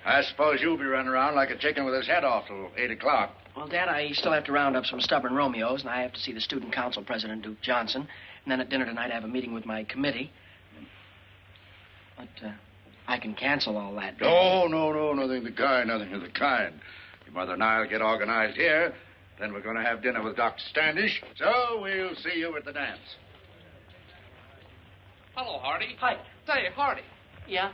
A: I suppose you'll be running around like a chicken with his head off till 8 o'clock.
E: Well, Dad, I still have to round up some stubborn Romeos, and I have to see the student council president, Duke Johnson. And then at dinner tonight, I have a meeting with my committee. But I can cancel all that.
A: No, nothing of the kind, nothing of the kind. Your mother and I will get organized here. Then we're going to have dinner with Dr. Standish. So we'll see you at the dance.
O: Hello, Hardy.
E: Hi.
O: Say, Hardy.
E: Yeah?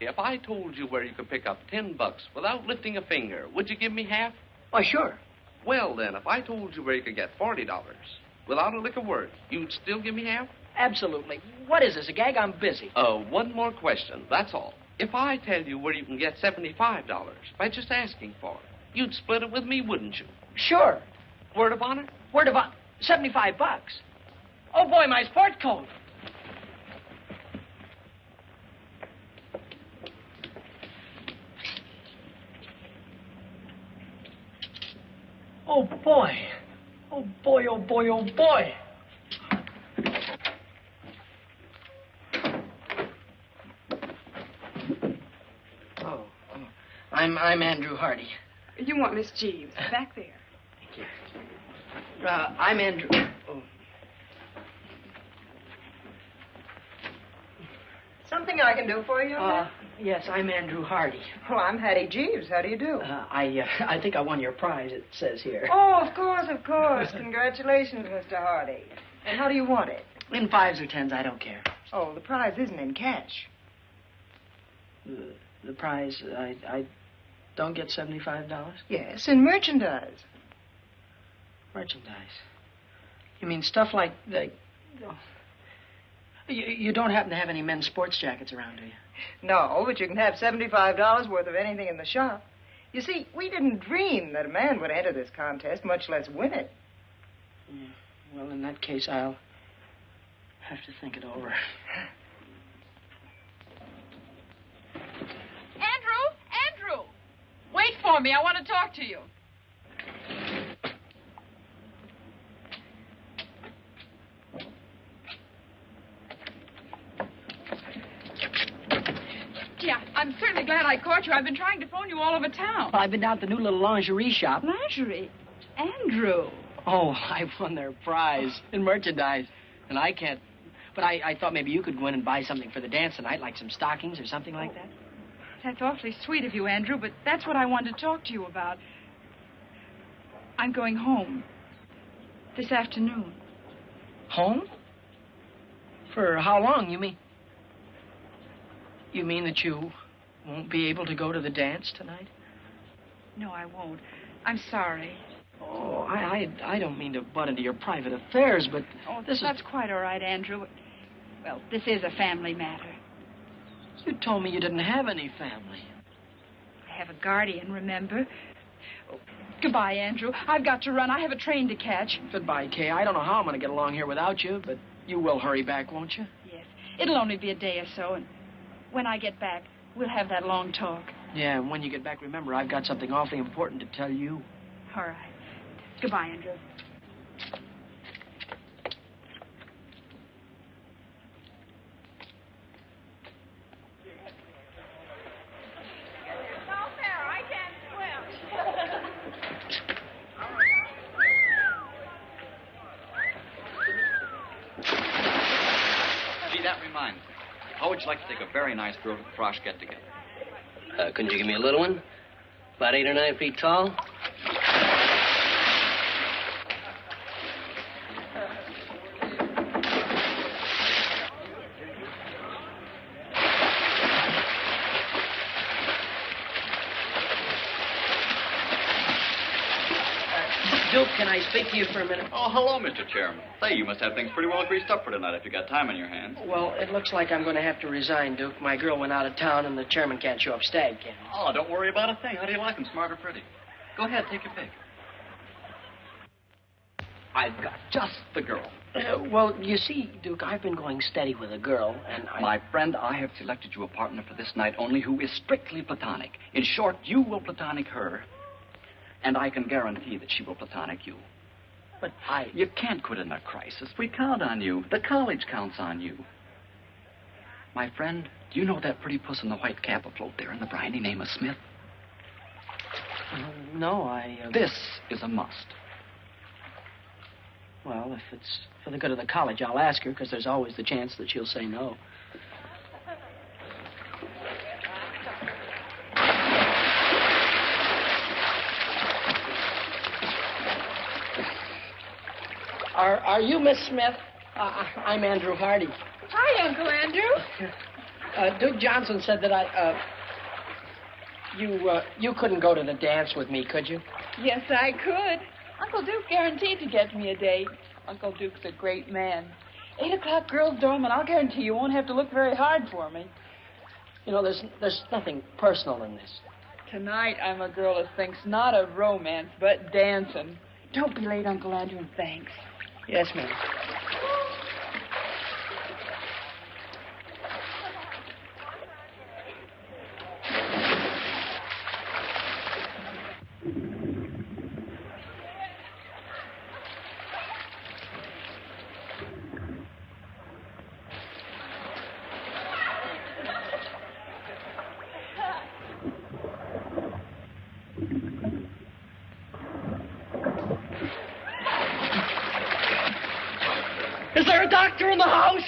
O: If I told you where you could pick up $10 without lifting a finger, would you give me half?
E: Why, sure.
O: Well, then, if I told you where you could get $40 without a lick of word, you'd still give me half?
E: Absolutely. What is this, a gag? I'm busy.
O: One more question, that's all. If I tell you where you can get $75 by just asking for it, you'd split it with me, wouldn't you?
E: Sure.
O: Word of honor?
E: Word of honor. $75. Oh, boy, my sport coat. Oh, boy. Oh, boy, oh, boy, oh, boy. I'm Andrew Hardy.
B: You want Miss Jeeves, back there.
E: Thank you. I'm Andrew... Oh.
P: Something I can do for you?
E: Yes, I'm Andrew Hardy.
P: Well, I'm Hattie Jeeves. How do you do?
E: I think I won your prize, it says here.
P: Oh, of course, of course. Congratulations, Mr. Hardy. And how do you want it?
E: In 5s or 10s, I don't care.
P: Oh, the prize isn't in cash.
E: The prize, I don't get $75?
P: Yes, in merchandise.
E: Merchandise? You mean stuff like the... Oh. You don't happen to have any men's sports jackets around, do you?
P: No, but you can have $75 worth of anything in the shop. You see, we didn't dream that a man would enter this contest, much less win it.
E: Yeah. Well, in that case, I'll have to think it over.
N: Andrew! Wait for me. I want to talk to you. Yeah, I'm certainly glad I caught you. I've been trying to phone you all over town.
E: Well, I've been down to the new little lingerie shop.
N: Lingerie? Andrew.
E: Oh, I won their prize in merchandise. And I can't... But I thought maybe you could go in and buy something for the dance tonight, like some stockings or something like that.
N: That's awfully sweet of you, Andrew, but that's what I wanted to talk to you about. I'm going home this afternoon.
E: Home? For how long, you mean? You mean that you won't be able to go to the dance tonight?
N: No, I won't. I'm sorry.
E: Oh, I don't mean to butt into your private affairs, but
N: that's quite all right, Andrew. Well, this is a family matter.
E: You told me you didn't have any family.
N: I have a guardian, remember? Oh, goodbye, Andrew. I've got to run. I have a train to catch.
E: Goodbye, Kay. I don't know how I'm going to get along here without you, but you will hurry back, won't you?
N: Yes. It'll only be a day or so, and when I get back, we'll have that long talk.
E: Yeah, and when you get back, remember, I've got something awfully important to tell you.
N: All right. Goodbye, Andrew.
L: Gee, that reminds me. How would you like to take a very nice girl to the Frosh get-together?
Q: Couldn't you give me a little one? About 8 or 9 feet tall?
L: Duke, can I speak to you for a minute? Oh, hello, Mr. Chairman. Say, you must have things pretty well greased up for tonight if you got time on your hands.
E: Well, it looks like I'm going to have to resign, Duke. My girl went out of town, and the chairman can't show up stag candy.
L: Oh, don't worry about a thing. How do you like them, smart or pretty? Go ahead, take your pick. I've got just the girl.
E: Well, you see, Duke, I've been going steady with a girl, and
L: My friend, I have selected you a partner for this night only who is strictly platonic. In short, you will platonic her, and I can guarantee that she will platonic you.
E: But
L: You can't quit in a crisis. We count on you. The college counts on you. My friend, do you know that pretty puss in the white cap afloat there in the briny name of Smith?
E: No,
L: This is a must.
E: Well, if it's for the good of the college, I'll ask her, because there's always the chance that she'll say no. Are you Miss Smith? I'm Andrew Hardy.
B: Hi, Uncle Andrew.
E: Duke Johnson said that you couldn't go to the dance with me, could you?
N: Yes, I could. Uncle Duke guaranteed to get me a date. Uncle Duke's a great man. 8 o'clock girls' dorm, and I'll guarantee you won't have to look very hard for me.
E: You know, there's nothing personal in this.
N: Tonight, I'm a girl who thinks not of romance, but dancing. Don't be late, Uncle Andrew, and thanks.
E: Yes, ma'am. Is there a doctor in the house?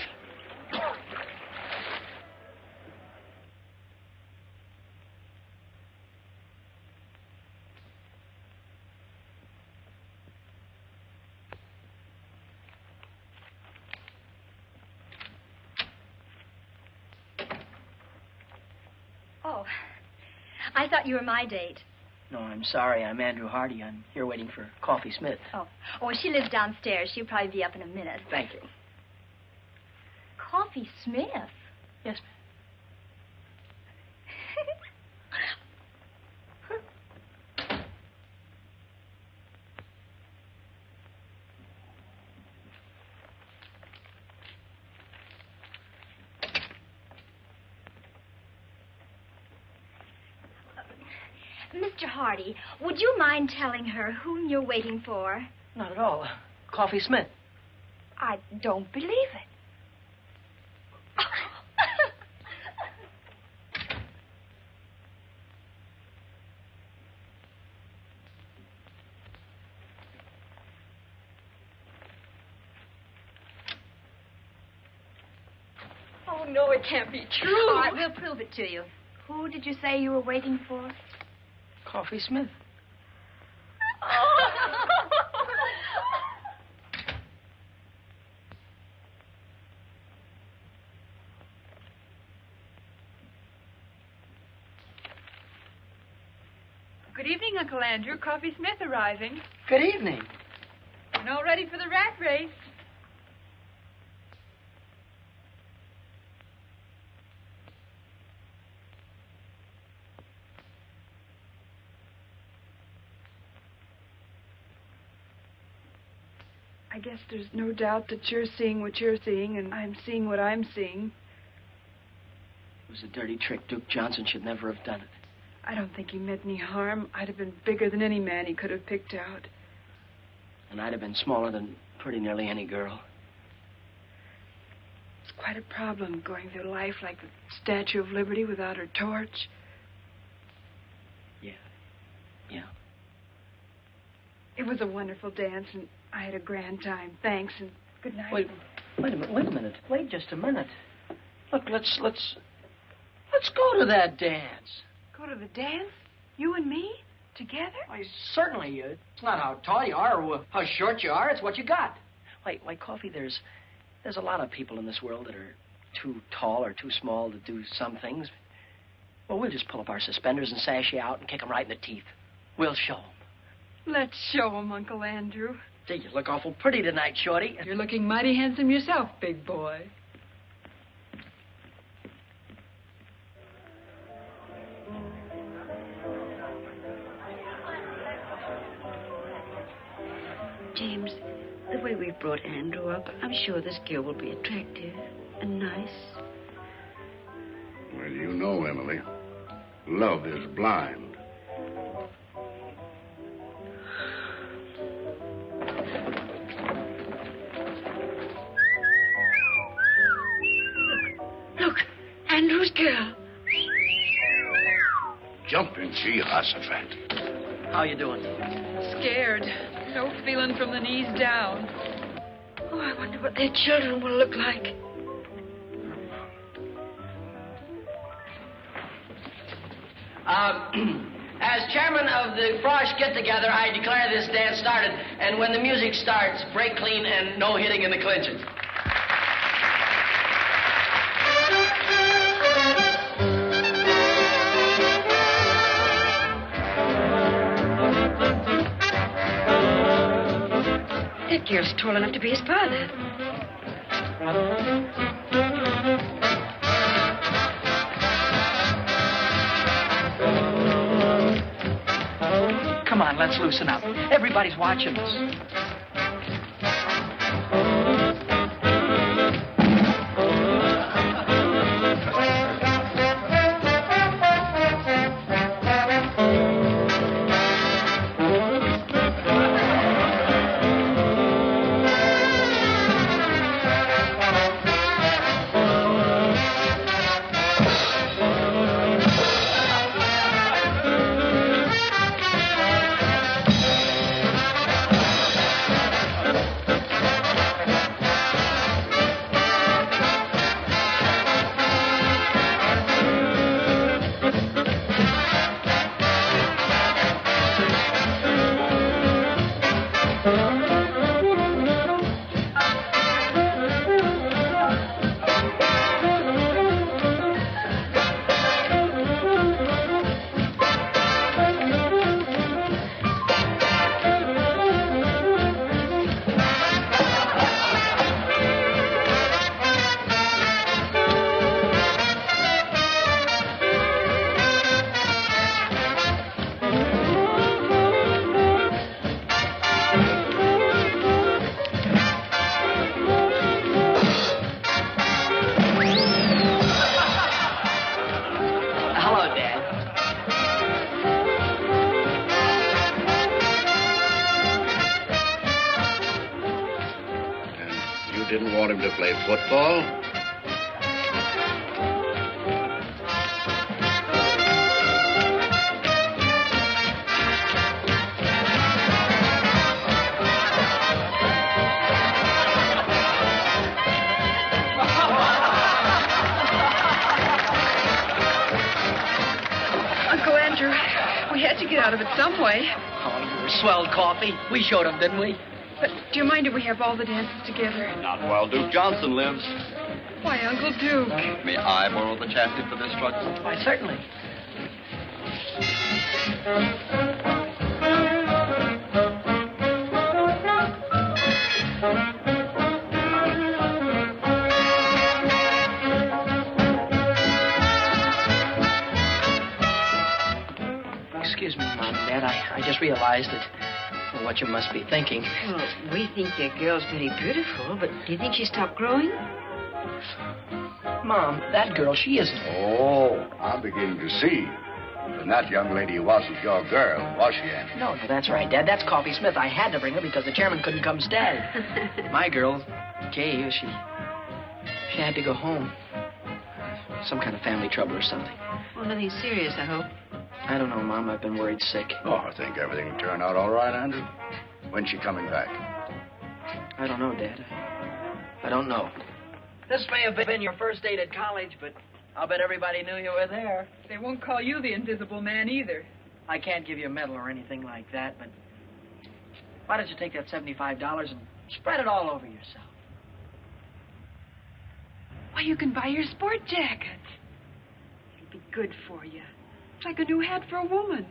I: Oh, I thought you were my date.
E: No, I'm sorry. I'm Andrew Hardy. I'm here waiting for Coffee Smith.
I: Oh, she lives downstairs. She'll probably be up in a minute.
E: Thank you.
I: Coffee Smith?
E: Yes,
I: Mr. Hardy, would you mind telling her whom you're waiting for?
E: not at all. Coffee Smith.
I: I don't believe it.
B: Oh, no, it can't be true.
I: All right, we'll prove it to you. Who did you say you were waiting for?
E: Coffee Smith.
N: Good evening, Uncle Andrew. Coffee Smith arriving.
E: Good evening.
N: And all ready for the rat race. I guess there's no doubt that you're seeing what you're seeing, and I'm seeing what I'm seeing.
E: It was a dirty trick. Duke Johnson should never have done it.
N: I don't think he meant any harm. I'd have been bigger than any man he could have picked out.
E: And I'd have been smaller than pretty nearly any girl.
N: It's quite a problem going through life like the Statue of Liberty without her torch.
E: Yeah.
N: It was a wonderful dance, and I had a grand time. Thanks, and good night.
E: Wait a minute. Wait just a minute. Look, let's go to that dance.
N: Go to the dance? You and me? Together?
E: Why, certainly. It's not how tall you are or how short you are. It's what you got. Why, Coffee, there's a lot of people in this world that are too tall or too small to do some things. Well, we'll just pull up our suspenders and sash you out and kick them right in the teeth. We'll show them.
N: Let's show 'em, Uncle Andrew.
E: Gee, you look awful pretty tonight, Shorty.
N: You're looking mighty handsome yourself, big boy.
B: James, the way we've brought Andrew up, I'm sure this girl will be attractive and nice.
A: Well, you know, Emily, love is blind.
B: Look, Andrew's girl.
A: Jumping Jehoshaphat.
E: How you doing?
N: Scared. No feeling from the knees down.
B: Oh, I wonder what their children will look like.
Q: As chairman of the Frosh get-together, I declare this dance started. And when the music starts, break clean and no hitting in the clinches.
B: That girl's tall enough to be his father.
E: Come on, let's loosen up. Everybody's watching us.
A: didn't want him to play football?
N: Uncle Andrew, we had to get out of it some way.
E: Oh, you were swelled coffee. We showed them, didn't we?
N: But do you mind if we have all the dances together?
R: Not while Duke Johnson lives.
N: Why, Uncle Duke?
R: May I borrow the chassis for this truck?
E: Why, certainly. Excuse me, Mom and Dad. I just realized that what you must be thinking.
B: Well, we think your girl's very beautiful, but do you think she stopped growing?
E: Mom, that girl, she isn't.
A: Oh, I'm beginning to see. And that young lady wasn't your girl, was she, Andrew?
E: No, that's right, Dad. That's Coffee Smith. I had to bring her because the chairman couldn't come stay. My girl, Kay, she had to go home. Some kind of family trouble or something.
B: Well, nothing serious, I hope.
E: I don't know, Mom. I've been worried sick.
A: Oh, I think everything will turn out all right, Andrew. When's she coming back?
E: I don't know, Dad. I don't know. This may have been your first date at college, but I'll bet everybody knew you were there.
N: They won't call you the Invisible Man either.
E: I can't give you a medal or anything like that, but why don't you take that $75 and spread it all over yourself?
N: Why, you can buy your sport jacket. It'll be good for you. It's like a new hat for a woman.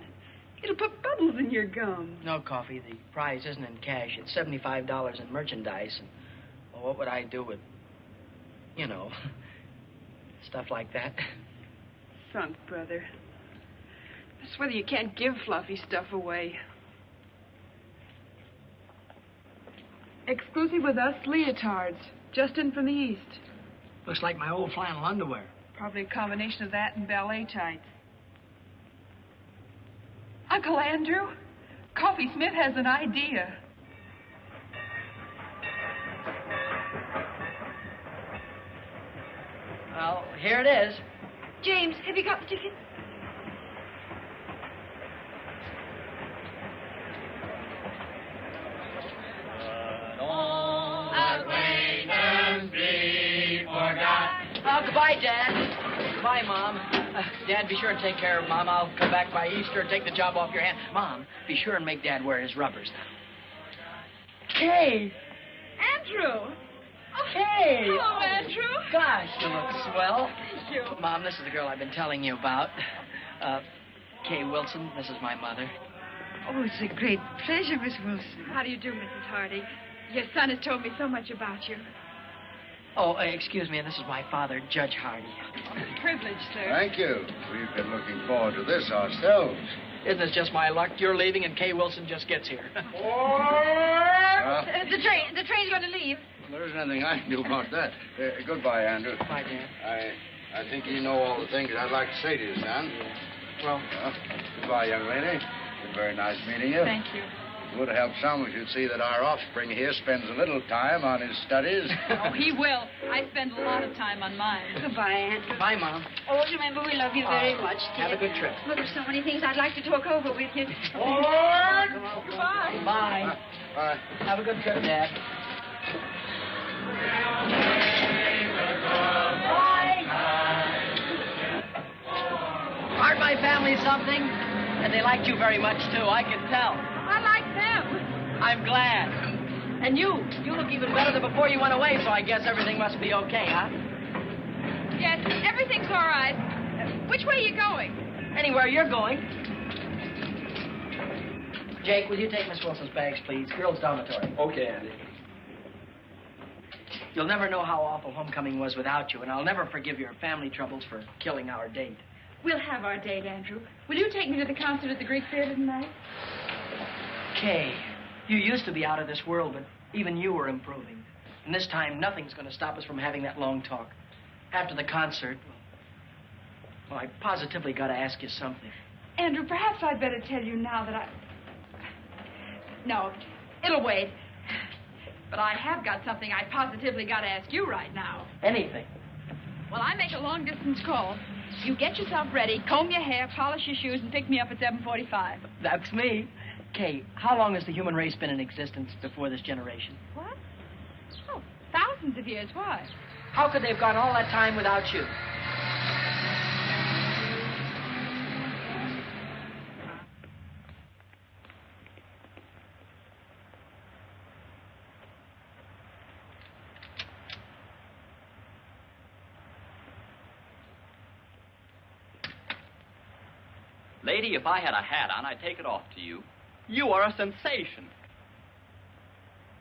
N: It'll put bubbles in your gum.
E: No, Coffee. The prize isn't in cash. It's $75 in merchandise. And, well, what would I do with, you know, stuff like that?
N: Sunk, brother. That's whether you can't give fluffy stuff away. Exclusive with us, leotards. Just in from the east.
E: Looks like my old flannel underwear.
N: Probably a combination of that and ballet tights. Uncle Andrew, Coffee Smith has an idea.
E: Well, here it is.
B: James, have you got the ticket?
E: Oh, goodbye, Dad. Goodbye, Mom. Dad, be sure and take care of Mom. I'll come back by Easter and take the job off your hand. Mom, be sure and make Dad wear his rubbers now. Kay!
N: Andrew!
E: Kay!
N: Hello, Andrew.
E: Gosh, you look swell.
N: Thank you.
E: Mom, this is the girl I've been telling you about. Kay Wilson. This is my mother.
B: Oh, it's a great pleasure, Miss Wilson.
N: How do you do, Mrs. Hardy? Your son has told me so much about you.
E: Oh, excuse me, and this is my father, Judge Hardy.
N: Privilege, sir.
A: Thank you. We've been looking forward to this ourselves.
E: Isn't it just my luck? You're leaving and Kay Wilson just gets here.
B: The train's going to leave.
A: There isn't anything I can do about that. Goodbye, Andrew.
E: Bye, Dan.
A: I think you know all the things I'd like to say to you, son.
E: Well,
A: goodbye, young lady. It's been very nice meeting you.
N: Thank you.
A: It would help some if you'd see that our offspring here spends a little time on his studies.
N: Oh, he will. I spend a lot of time on mine.
B: Goodbye, Andrew.
E: Bye, Mom.
B: Oh, remember, we love you very much, dear.
E: Have a good trip.
B: Well, there's so many things I'd like to talk over with you.
N: Goodbye.
E: Bye.
A: Bye.
E: Have a good trip, Dad. Aren't my family something? And they liked you very much, too. I can tell.
N: I like them.
E: I'm glad. And you look even better than before you went away, so I guess everything must be okay, huh?
N: Yes, everything's all right. Which way are you going?
E: Anywhere you're going. Jake, will you take Miss Wilson's bags, please? Girls' dormitory.
R: Okay, Andy.
E: You'll never know how awful homecoming was without you, and I'll never forgive your family troubles for killing our date.
N: We'll have our date, Andrew. Will you take me to the concert at the Greek Theater tonight?
E: Kay, you used to be out of this world, but even you were improving. And this time, nothing's going to stop us from having that long talk. After the concert, well, I positively got to ask you something.
N: Andrew, perhaps I'd better tell you now that No, it'll wait. But I have got something I positively got to ask you right now.
E: Anything.
N: Well, I make a long-distance call. You get yourself ready, comb your hair, polish your shoes, and pick me up at 7:45.
E: That's me. Kay, how long has the human race been in existence before this generation?
N: What? Oh, thousands of years. Why?
E: How could they have gone all that time without you?
L: Lady, if I had a hat on, I'd take it off to you.
C: You are a sensation.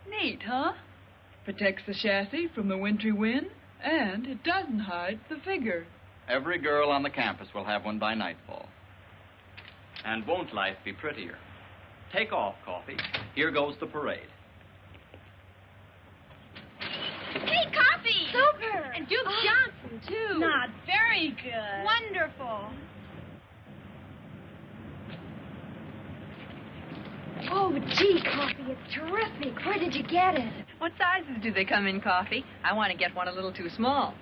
N: Neat, huh? Protects the chassis from the wintry wind, and it doesn't hide the figure.
L: Every girl on the campus will have one by nightfall. And won't life be prettier? Take off, Coffee. Here goes the parade.
I: Hey, Coffee!
G: Super!
I: And Duke Johnson, too.
G: Not very good.
I: Wonderful.
G: Oh, gee, Coffee, it's terrific. Where did you get it?
N: What sizes do they come in, Coffee? I want to get one a little too small.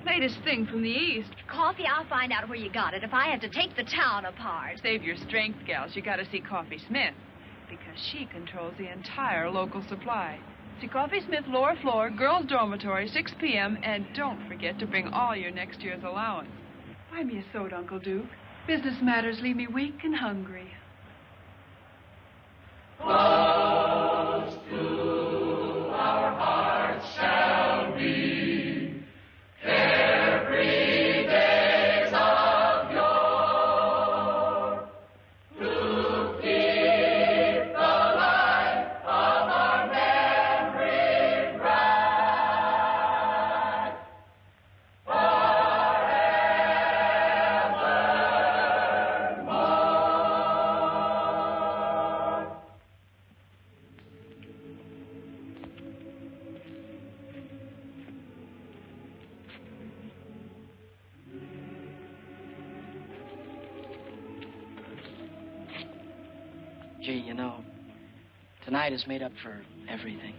N: Latest thing from the East.
I: Coffee, I'll find out where you got it if I have to take the town apart.
N: Save your strength, gals. You got to see Coffee Smith, because she controls the entire local supply. See Coffee Smith, lower floor, girls' dormitory, 6 p.m., and don't forget to bring all your next year's allowance. Buy me a soda, Uncle Duke. Business matters leave me weak and hungry.
S: Close to our hearts shall be carefree days of yore, to keep the light of our memory bright forevermore.
E: Gee, you know, tonight is made up for everything.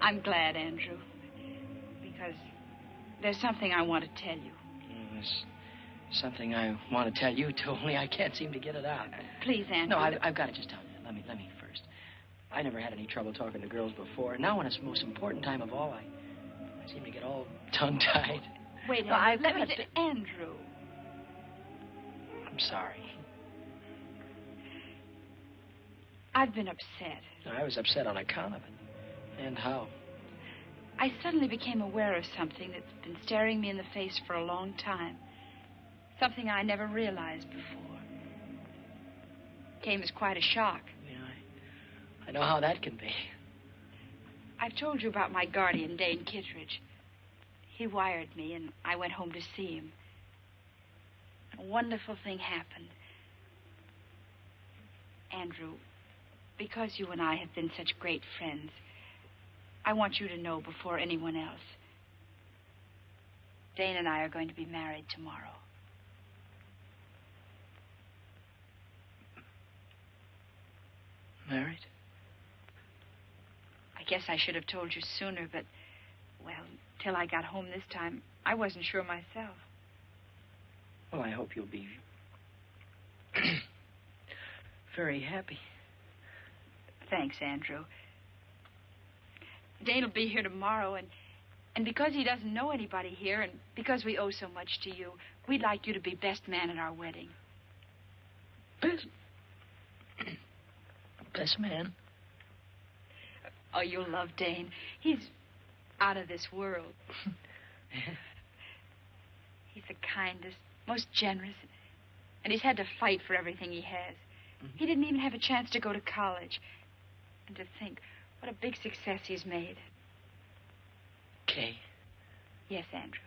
B: I'm glad, Andrew, because there's something I want to tell you.
E: There's something I want to tell you, too, only I can't seem to get it out.
B: Please, Andrew.
E: No, I've got to just tell you. Let me first. I never had any trouble talking to girls before. Now, when it's the most important time of all, I seem to get all tongue-tied.
B: Wait,
E: No,
B: Andrew,
E: I've
B: let me
E: got
B: say, Andrew.
E: I'm sorry.
B: I've been upset.
E: I was upset on account of it. And how?
B: I suddenly became aware of something that's been staring me in the face for a long time. Something I never realized before. Came as quite a shock.
E: Yeah, I know how that can be.
B: I've told you about my guardian, Dane Kittredge. He wired me, and I went home to see him. A wonderful thing happened. Andrew, because you and I have been such great friends, I want you to know before anyone else. Dane and I are going to be married tomorrow.
E: Married?
B: I guess I should have told you sooner, but, well, till I got home this time, I wasn't sure myself.
E: Well, I hope you'll be very happy.
B: Thanks, Andrew. Dane will be here tomorrow, and because he doesn't know anybody here, and because we owe so much to you, we'd like you to be best man at our wedding.
E: Best man?
B: Oh, you'll love Dane. He's out of this world. He's the kindest, most generous, and he's had to fight for everything he has. He didn't even have a chance to go to college. And to think what a big success he's made.
E: Kay.
B: Yes, Andrew.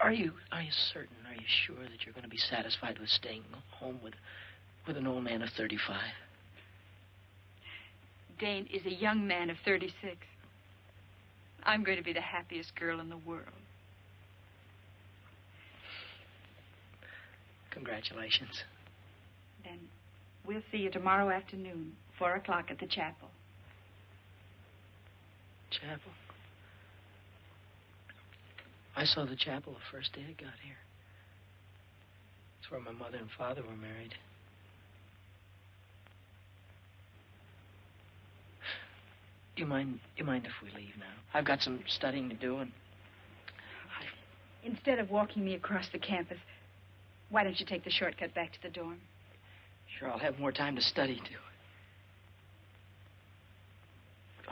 E: Are you certain, are you sure that you're going to be satisfied with staying home with an old man of 35?
B: Dane is a young man of 36. I'm going to be the happiest girl in the world.
E: Chapel. I saw the chapel the first day I got here. It's where my mother and father were married. Do you mind if we leave now? I've got some studying to do, and
B: Instead of walking me across the campus, why don't you take the shortcut back to the dorm?
E: sure I'll have more time to study, too.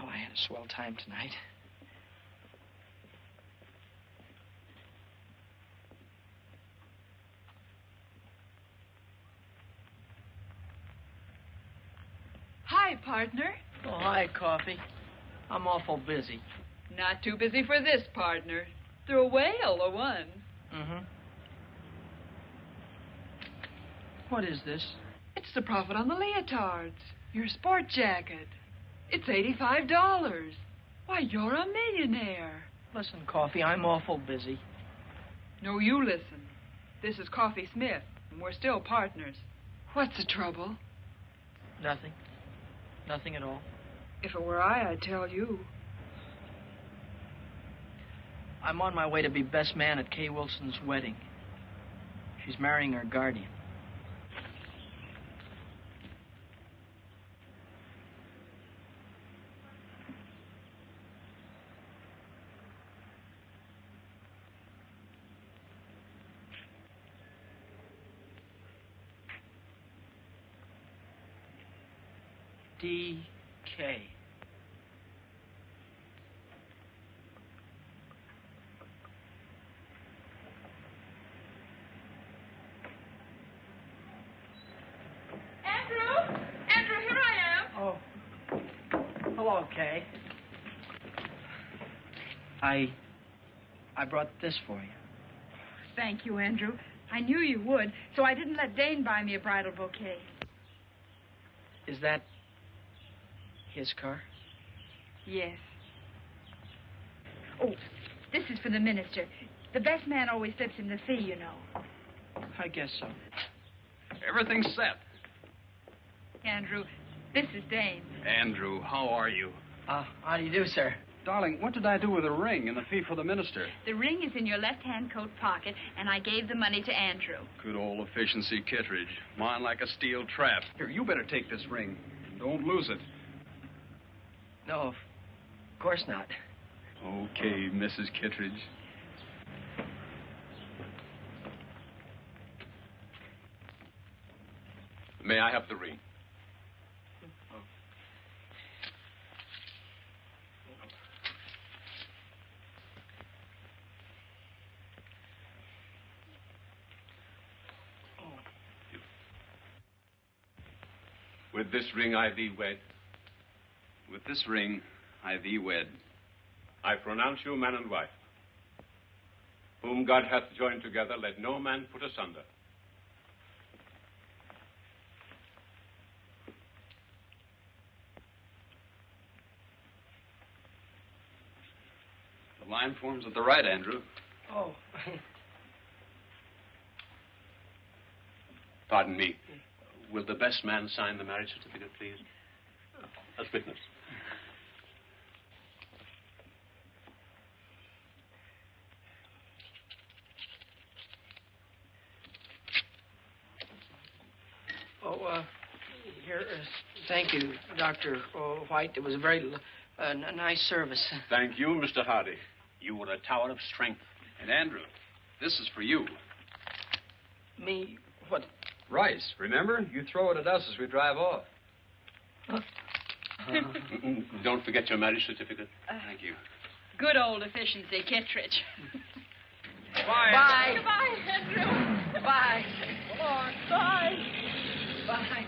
E: Oh, I had a swell time tonight.
N: Hi, partner.
E: Oh, hi, Coffee. I'm awful busy.
N: Not too busy for this, partner. Threw a whale, or one.
E: Mm-hmm. What is this?
N: It's the profit on the leotards. Your sport jacket. It's $85. Why, you're a millionaire.
E: Listen, Coffee, I'm awful busy.
N: No, you listen. This is Coffee Smith, and we're still partners. What's the trouble?
E: Nothing. Nothing at all.
N: If it were I'd tell you.
E: I'm on my way to be best man at Kay Wilson's wedding. She's marrying her guardian. D.K.
N: Andrew, here I am.
E: Oh. Hello, Kay. I brought this for you.
B: Thank you, Andrew. I knew you would, so I didn't let Dane buy me a bridal bouquet.
E: Is that his car?
B: Yes. Oh, this is for the minister. The best man always slips him the fee, you know.
E: I guess so.
K: Everything's set.
B: Andrew, this is Dane.
K: Andrew, how are you?
E: How do you do, sir?
K: Darling, what did I do with the ring and the fee for the minister?
B: The ring is in your left-hand coat pocket, and I gave the money to Andrew.
K: Good old efficiency, Kittredge. Mine like a steel trap. Here, you better take this ring. Don't lose it.
E: No, of course not.
K: Okay, Mrs. Kittredge. May I have the ring? With this ring I thee wed. With this ring I thee wed.
T: I pronounce you man and wife. Whom God hath joined together, let no man put asunder.
K: The line forms at the right, Andrew.
E: Oh.
T: Pardon me. Will the best man sign the marriage certificate, please? As witness.
E: Here, thank you, Dr. White. It was a very nice service.
T: Thank you, Mr. Hardy. You were a tower of strength.
K: And Andrew, this is for you.
E: Me? What?
K: Rice, remember? You throw it at us as we drive off.
T: Don't forget your marriage certificate.
K: Thank you.
B: Good old efficiency, Kittredge.
N: Bye.
E: Bye.
N: Goodbye, Andrew.
E: Bye.
N: Come on. Bye.
E: Bye.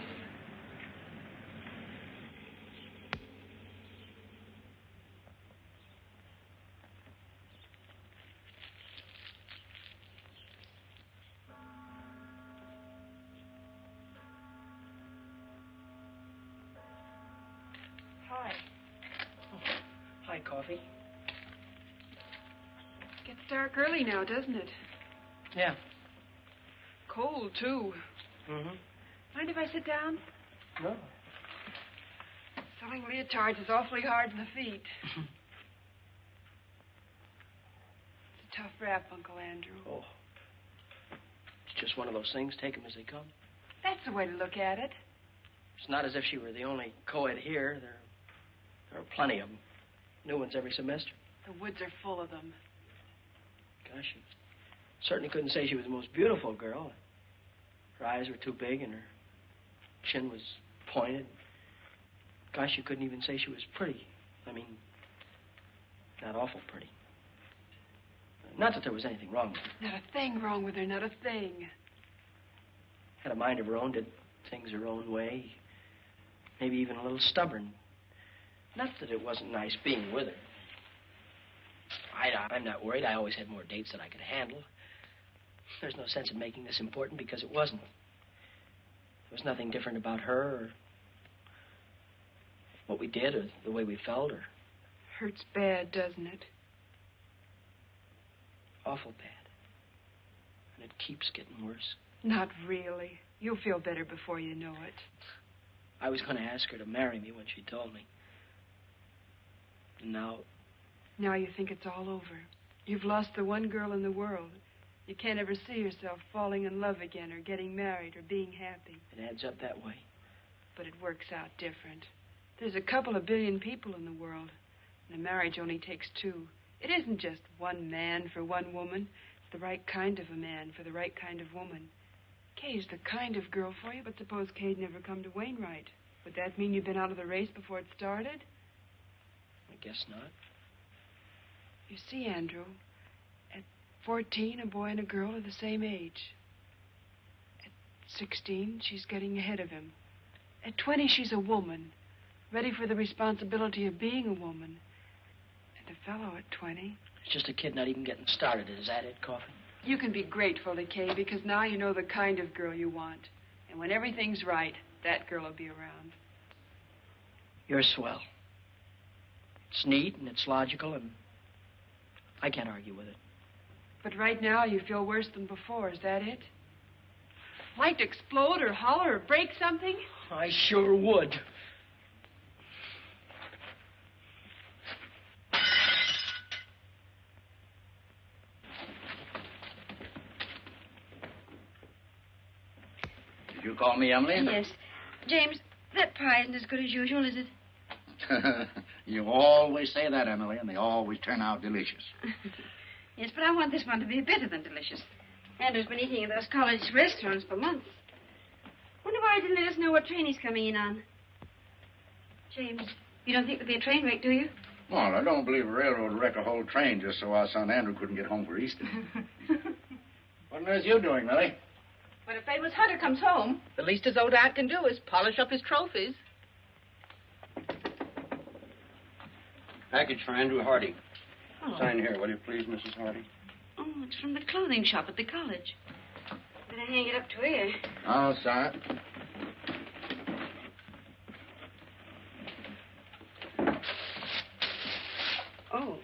B: Hi.
E: Hi, Coffee.
N: Gets dark early now, doesn't it?
E: Yeah.
N: Cold, too.
E: Mm-hmm.
N: Mind if I sit down?
E: No.
N: Selling leotards is awfully hard on the feet. tough rap, Uncle Andrew.
E: Oh. It's just one of those things. Take them as they come.
N: That's the way to look at it.
E: It's not as if she were the only co-ed here. There are plenty of them. New ones every semester.
N: The woods are full of them.
E: Gosh, you certainly couldn't say she was the most beautiful girl. Her eyes were too big and her chin was pointed. Gosh, you couldn't even say she was pretty. I mean, not awful pretty. Not that there was anything wrong with her.
N: Not a thing wrong with her, not a thing.
E: Had a mind of her own, did things her own way. Maybe even a little stubborn. Not that it wasn't nice being with her. I'm not worried. I always had more dates than I could handle. There's no sense in making this important because it wasn't. There was nothing different about her or what we did or the way we felt or...
N: Hurts bad, doesn't it?
E: Awful bad. And it keeps getting worse.
N: Not really. You'll feel better before you know it.
E: I was going to ask her to marry me when she told me. And now...
N: Now you think it's all over. You've lost the one girl in the world. You can't ever see yourself falling in love again or getting married or being happy.
E: It adds up that way.
N: But it works out different. There's a couple of billion people in the world, and a marriage only takes two. It isn't just one man for one woman. It's the right kind of a man for the right kind of woman. Kay's the kind of girl for you, but suppose Kay'd never come to Wainwright. Would that mean you'd been out of the race before it started?
E: I guess not.
N: You see, Andrew, at 14, a boy and a girl are the same age. At 16, she's getting ahead of him. At 20, she's a woman, ready for the responsibility of being a woman. And a fellow at 20...
E: It's just a kid not even getting started. Is that it, Coffin?
N: You can be grateful to Kay because now you know the kind of girl you want. And when everything's right, that girl will be around.
E: You're swell. It's neat and it's logical and I can't argue with it.
N: But right now you feel worse than before. Is that it? Like to explode or holler or break something?
E: I sure would.
A: Did you call me, Emily?
B: Yes. James, that pie isn't as good as usual, is it?
A: You always say that, Emily, and they always turn out delicious.
B: Yes, but I want this one to be better than delicious. Andrew's been eating in those college restaurants for months. Wonder why he didn't let us know what train he's coming in on. James, you don't think there'll be a train wreck, do you?
A: Well, I don't believe a railroad would wreck a whole train just so our son Andrew couldn't get home for Easter. What on earth are you doing, Millie?
D: When a famous hunter comes home, the least his old aunt can do is polish up his trophies.
H: Package for Andrew Hardy.
B: Oh.
H: Sign here, will you please, Mrs. Hardy?
B: Oh, it's from the clothing shop at the college. Better hang it up to here.
A: I'll sign it.
B: Oh.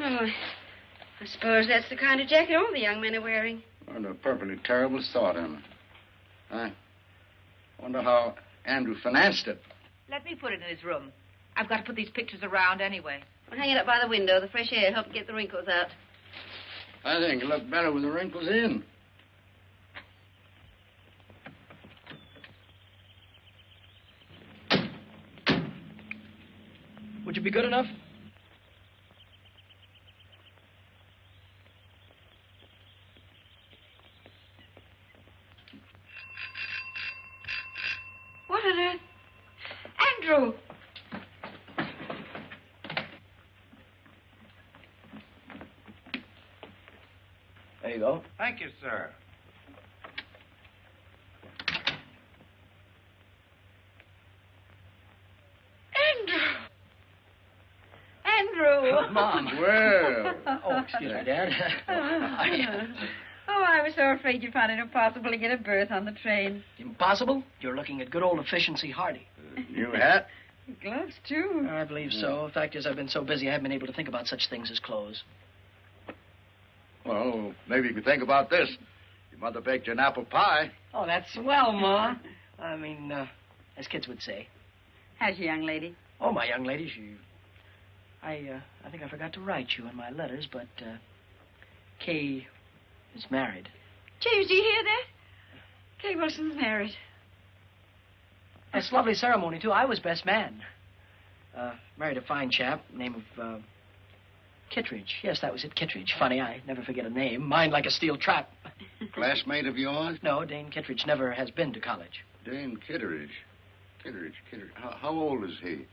B: Oh, I suppose that's the kind of jacket all the young men are wearing.
A: What a perfectly terrible thought, Emma. I wonder how Andrew financed it.
D: Let me put it in his room. I've got to put these pictures around anyway.
B: Well, hang it up by the window. The fresh air helps get the wrinkles out.
A: I think it looked better with the wrinkles in.
E: Would you be good enough?
B: What on earth? Andrew!
E: There you go.
U: Thank you, sir.
B: Andrew!
E: Mom.
A: Well.
E: Oh, excuse me, Dad.
B: Oh, I was so afraid you'd find it impossible to get a berth on the train.
E: Impossible? You're looking at good old efficiency Hardy.
A: New hat?
B: Gloves, too.
E: I believe so. The fact is, I've been so busy I haven't been able to think about such things as clothes.
A: Well, maybe you could think about this. Your mother baked you an apple pie.
E: Oh, that's swell, Ma. I mean, as kids would say.
B: How's your young lady?
E: Oh, my young lady, I think I forgot to write you in my letters, but Kay is married.
B: James, do you hear that? Kay Wilson's married.
E: That's a lovely ceremony, too. I was best man. Married a fine chap, name of Kittredge. Yes, that was it, Kittredge. Funny, I never forget a name. Mine like a steel trap.
A: Classmate of yours?
E: No, Dane Kittredge never has been to college.
A: Dane Kittredge. Kittredge. How old is he?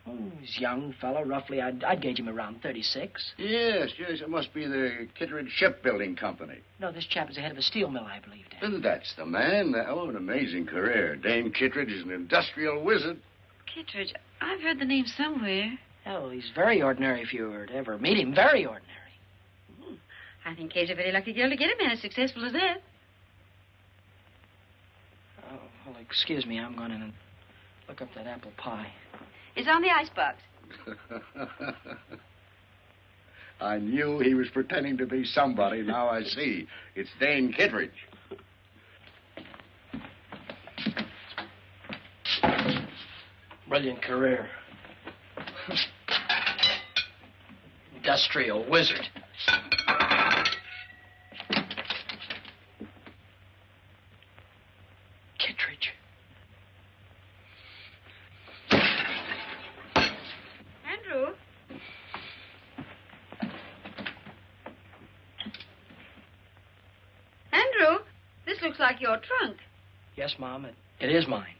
E: Oh, he's a young fellow, roughly. I'd gauge him around 36.
A: Yes. It must be the Kittredge Shipbuilding Company.
E: No, this chap is the head of a steel mill, I believe, Dad.
A: And that's the man. Oh, an amazing career. Dane Kittredge is an industrial wizard.
B: Kittredge, I've heard the name somewhere.
E: Oh, he's very ordinary if you were to ever meet him. Very ordinary.
B: I think Kay's a very lucky girl to get a man as successful as that.
E: Oh, well, excuse me. I'm going in and look up that apple pie.
B: It's on the icebox.
A: I knew he was pretending to be somebody. Now I see. It's Dane Kittredge.
E: Brilliant career. Industrial wizard. Kittredge.
B: Andrew? Andrew, this looks like your trunk.
E: Yes, Mom, it is mine.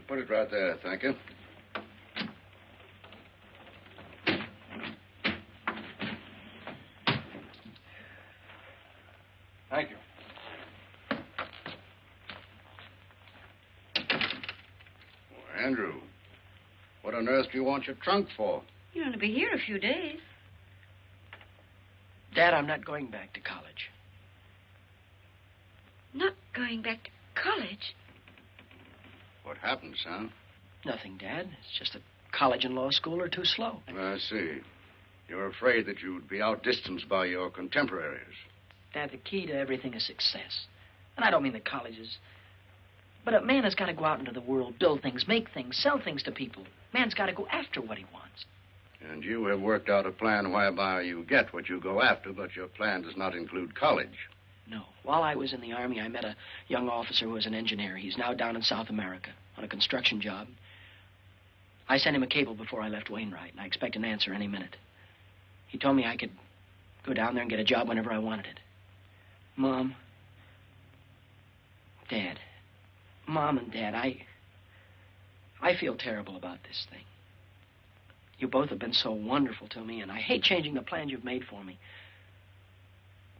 A: Put it right there, thank you.
F: Thank you.
A: Well, Andrew, what on earth do you want your trunk for?
B: You're going to be here a few days.
E: Dad, I'm not going back to college.
B: Not going back to college?
A: What happened, son?
E: Nothing, Dad. It's just that college and law school are too slow.
A: I see. You're afraid that you'd be outdistanced by your contemporaries.
E: Dad, the key to everything is success. And I don't mean the colleges. But a man has got to go out into the world, build things, make things, sell things to people. Man's got to go after what he wants.
A: And you have worked out a plan whereby you get what you go after, but your plan does not include college.
E: No. While I was in the Army, I met a young officer who was an engineer. He's now down in South America on a construction job. I sent him a cable before I left Wainwright, and I expect an answer any minute. He told me I could go down there and get a job whenever I wanted it. Mom, Dad, Mom and Dad, I feel terrible about this thing. You both have been so wonderful to me, and I hate changing the plans you've made for me.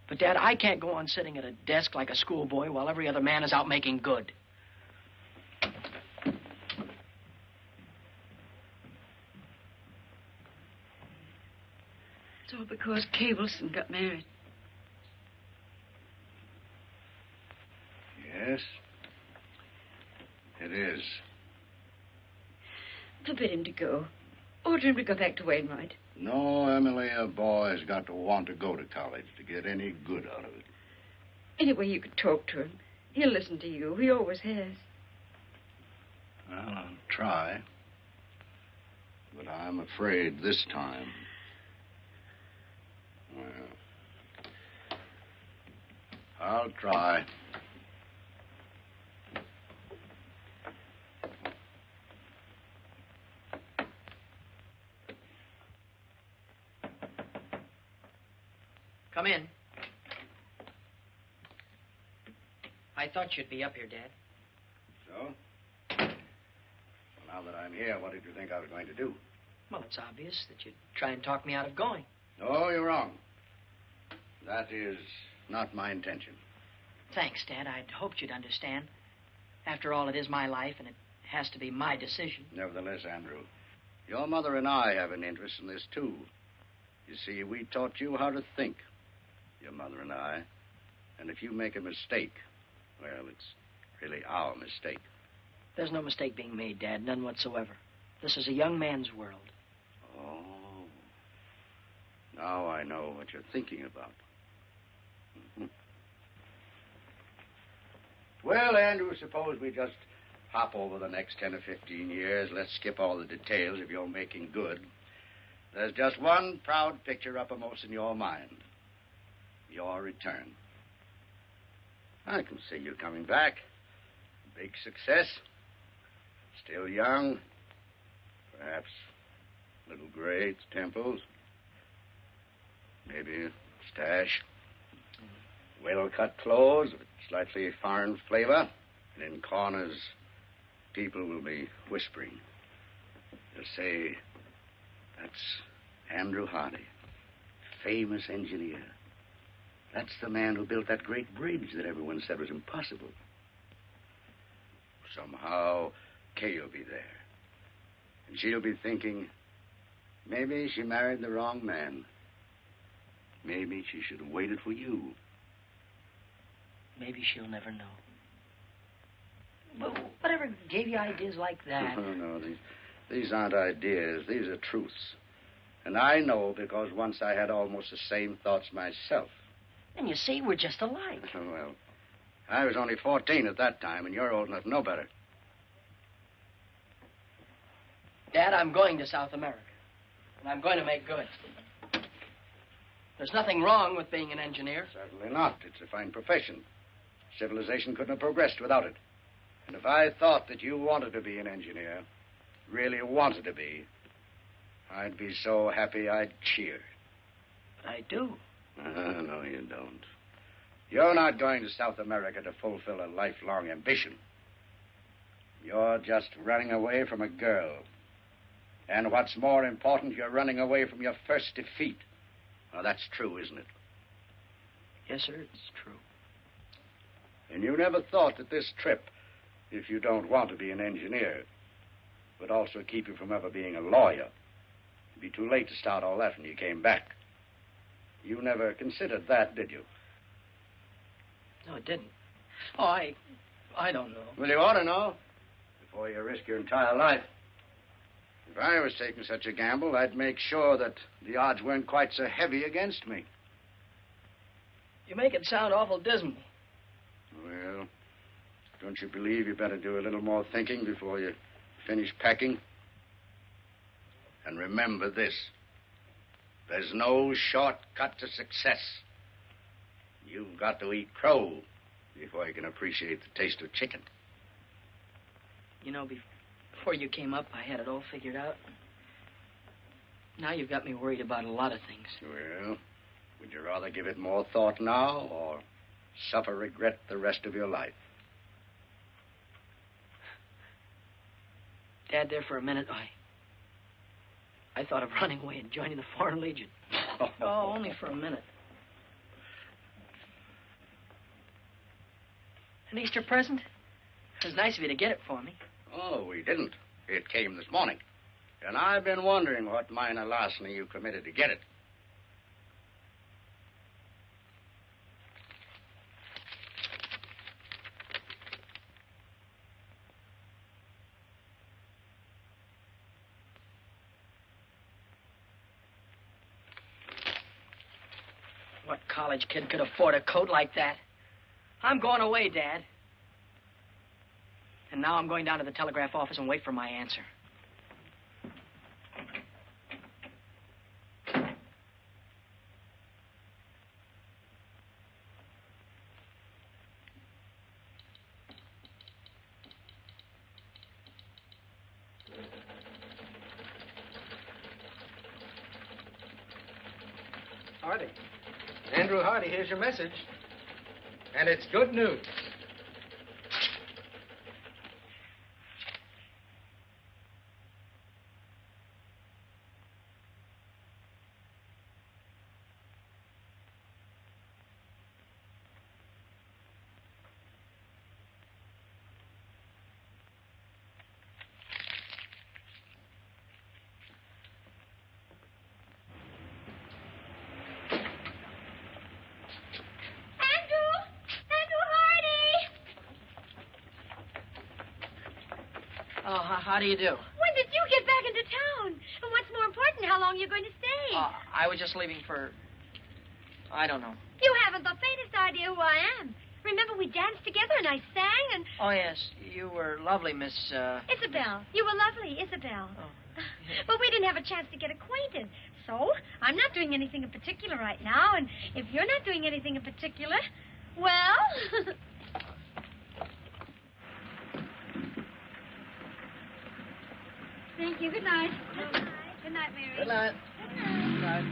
E: But, Dad, I can't go on sitting at a desk like a schoolboy while every other man is out making good.
B: It's all because Kay Wilson got married.
A: Yes, it is.
B: Forbid him to go. Order him to go back to Wainwright.
A: No, Emily, a boy's got to want to go to college to get any good out of it.
B: Anyway, you could talk to him. He'll listen to you. He always has.
A: Well, I'll try. But I'm afraid this time... Well, I'll try.
E: Come in. I thought you'd be up here, Dad.
A: So? Well, now that I'm here, what did you think I was going to do?
E: Well, it's obvious that you'd try and talk me out of going.
A: No, you're wrong. That is not my intention.
E: Thanks, Dad. I'd hoped you'd understand. After all, it is my life, and it has to be my decision.
A: Nevertheless, Andrew, your mother and I have an interest in this, too. You see, we taught you how to think, your mother and I. And if you make a mistake, well, it's really our mistake.
E: There's no mistake being made, Dad, none whatsoever. This is a young man's world.
A: Oh. Now I know what you're thinking about. Mm-hmm. Well, Andrew, suppose we just hop over the next 10 or 15 years. Let's skip all the details of your making good. There's just one proud picture uppermost in your mind. Your return. I can see you coming back. Big success. Still young. Perhaps a little gray at the temples. Maybe a stash. Well-cut clothes with slightly foreign flavor. And in corners, people will be whispering. They'll say, that's Andrew Hardy, famous engineer. That's the man who built that great bridge that everyone said was impossible. Somehow, Kay will be there. And she'll be thinking, maybe she married the wrong man. Maybe she should have waited for you.
E: Maybe she'll never know. But whatever gave you ideas like that?
A: No, these aren't ideas. These are truths. And I know because once I had almost the same thoughts myself.
E: And you see, we're just alike.
A: Well, I was only 14 at that time, and you're old enough to know better.
E: Dad, I'm going to South America. And I'm going to make good. There's nothing wrong with being an engineer.
A: Certainly not. It's a fine profession. Civilization couldn't have progressed without it. And if I thought that you wanted to be an engineer, really wanted to be, I'd be so happy I'd cheer.
E: But I do.
A: No, you don't. You're not going to South America to fulfill a lifelong ambition. You're just running away from a girl. And what's more important, you're running away from your first defeat. Now, that's true, isn't it?
E: Yes, sir, it's true.
A: And you never thought that this trip, if you don't want to be an engineer, would also keep you from ever being a lawyer. It'd be too late to start all that when you came back. You never considered that, did you?
E: No, it didn't. Oh, I don't know.
A: Well, you ought to know before you risk your entire life. If I was taking such a gamble, I'd make sure that the odds weren't quite so heavy against me.
E: You make it sound awful dismal.
A: Well, don't you believe you better do a little more thinking before you finish packing? And remember this. There's no shortcut to success. You've got to eat crow before you can appreciate the taste of chicken.
E: You know, before you came up, I had it all figured out. Now you've got me worried about a lot of things.
A: Well, would you rather give it more thought now or suffer regret the rest of your life?
E: Dad, there for a minute, I thought of running away and joining the Foreign Legion. Oh, only for a minute. An Easter present? It was nice of you to get it for me.
A: Oh, we didn't. It came this morning. And I've been wondering what minor larceny you committed to get it.
E: What college kid could afford a coat like that? I'm going away, Dad. And now I'm going down to the telegraph office and wait for my answer.
M: Hardy. Andrew Hardy, here's your message. And it's good news.
E: Oh, how do you do?
G: When did you get back into town? And what's more important, how long are you going to stay?
E: I was just leaving for... I don't know.
G: You haven't the faintest idea who I am. Remember, we danced together and I sang and...
E: Oh, yes. you were lovely, Miss,
G: Isabel. You were lovely, Isabel. But we didn't have a chance to get acquainted. So, I'm not doing anything in particular right now, and if you're not doing anything in particular, well... Thank you. Good night. Good night. Good night, Mary.
E: Good night.
G: Good night.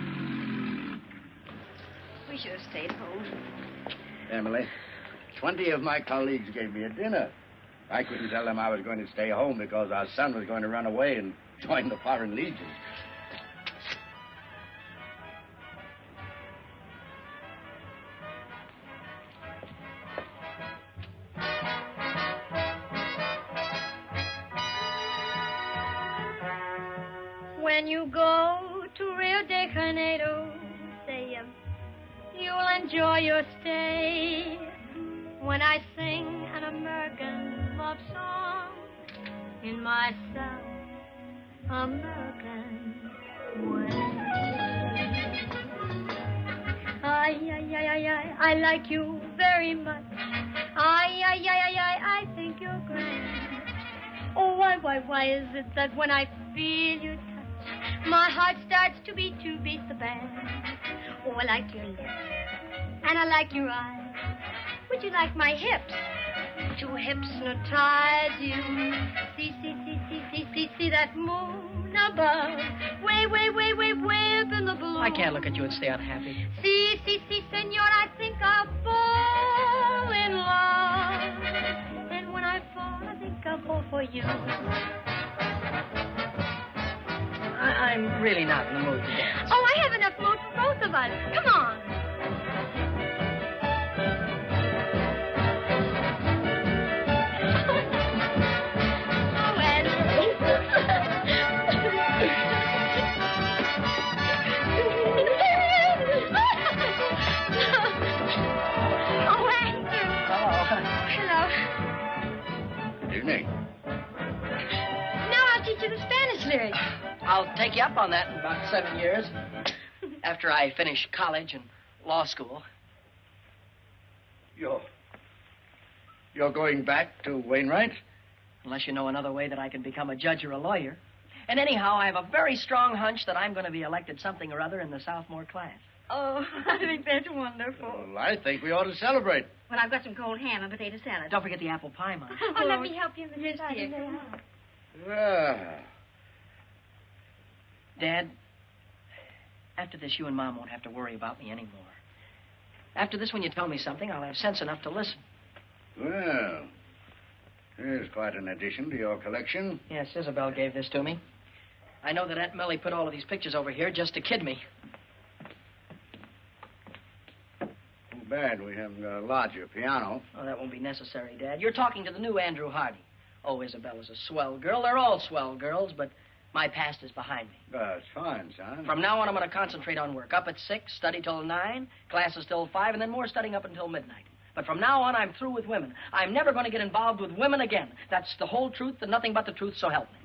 B: We should have stayed home.
A: Emily, 20 of my colleagues gave me a dinner. I couldn't tell them I was going to stay home because our son was going to run away and join the Foreign Legion.
I: When you go to Rio de Janeiro, say you'll enjoy your stay. When I sing an American love song in my South American way. I like you very much. I think you're grand. Oh, why is it that when I feel your touch, my heart starts to beat the band? Oh, I like your lips, and I like your eyes. Would you like my hips to hypnotize you? See that moon above, way up in the blue.
E: I can't look at you and stay unhappy.
I: See, senor, I think I'll fall in love. And when I fall, I think I'll fall for you.
E: I'm really not in the mood to dance.
I: Oh, I have enough mood for both of us. Come on.
A: Evening.
I: Now I'll teach you the Spanish lyrics.
E: I'll take you up on that in about 7 years. After I finish college and law school.
A: You're going back to Wainwright?
E: Unless you know another way that I can become a judge or a lawyer. And anyhow, I have a very strong hunch that I'm going to be elected something or other in the sophomore class.
B: Oh, I think that's wonderful.
A: Well, I think we ought to celebrate.
B: Well, I've got some cold ham and potato salad.
E: Don't forget the apple pie, Mom.
G: Oh, let me help you, Mrs.
B: Yes, dear.
A: Well,
E: Dad, after this, you and Mom won't have to worry about me anymore. After this, when you tell me something, I'll have sense enough to listen.
A: well, here's quite an addition to your collection.
E: Yes, Isabel gave this to me. I know that Aunt Millie put all of these pictures over here just to kid me.
A: Too bad we haven't got a larger piano.
E: Oh, that won't be necessary, Dad. You're talking to the new Andrew Hardy. Oh, Isabel is a swell girl. They're all swell girls, but my past is behind me.
A: That's fine, son.
E: From now on, I'm going to concentrate on work. Up at 6, study till 9, classes till 5, and then more studying up until midnight. But from now on, I'm through with women. I'm never going to get involved with women again. That's the whole truth and nothing but the truth, so help me.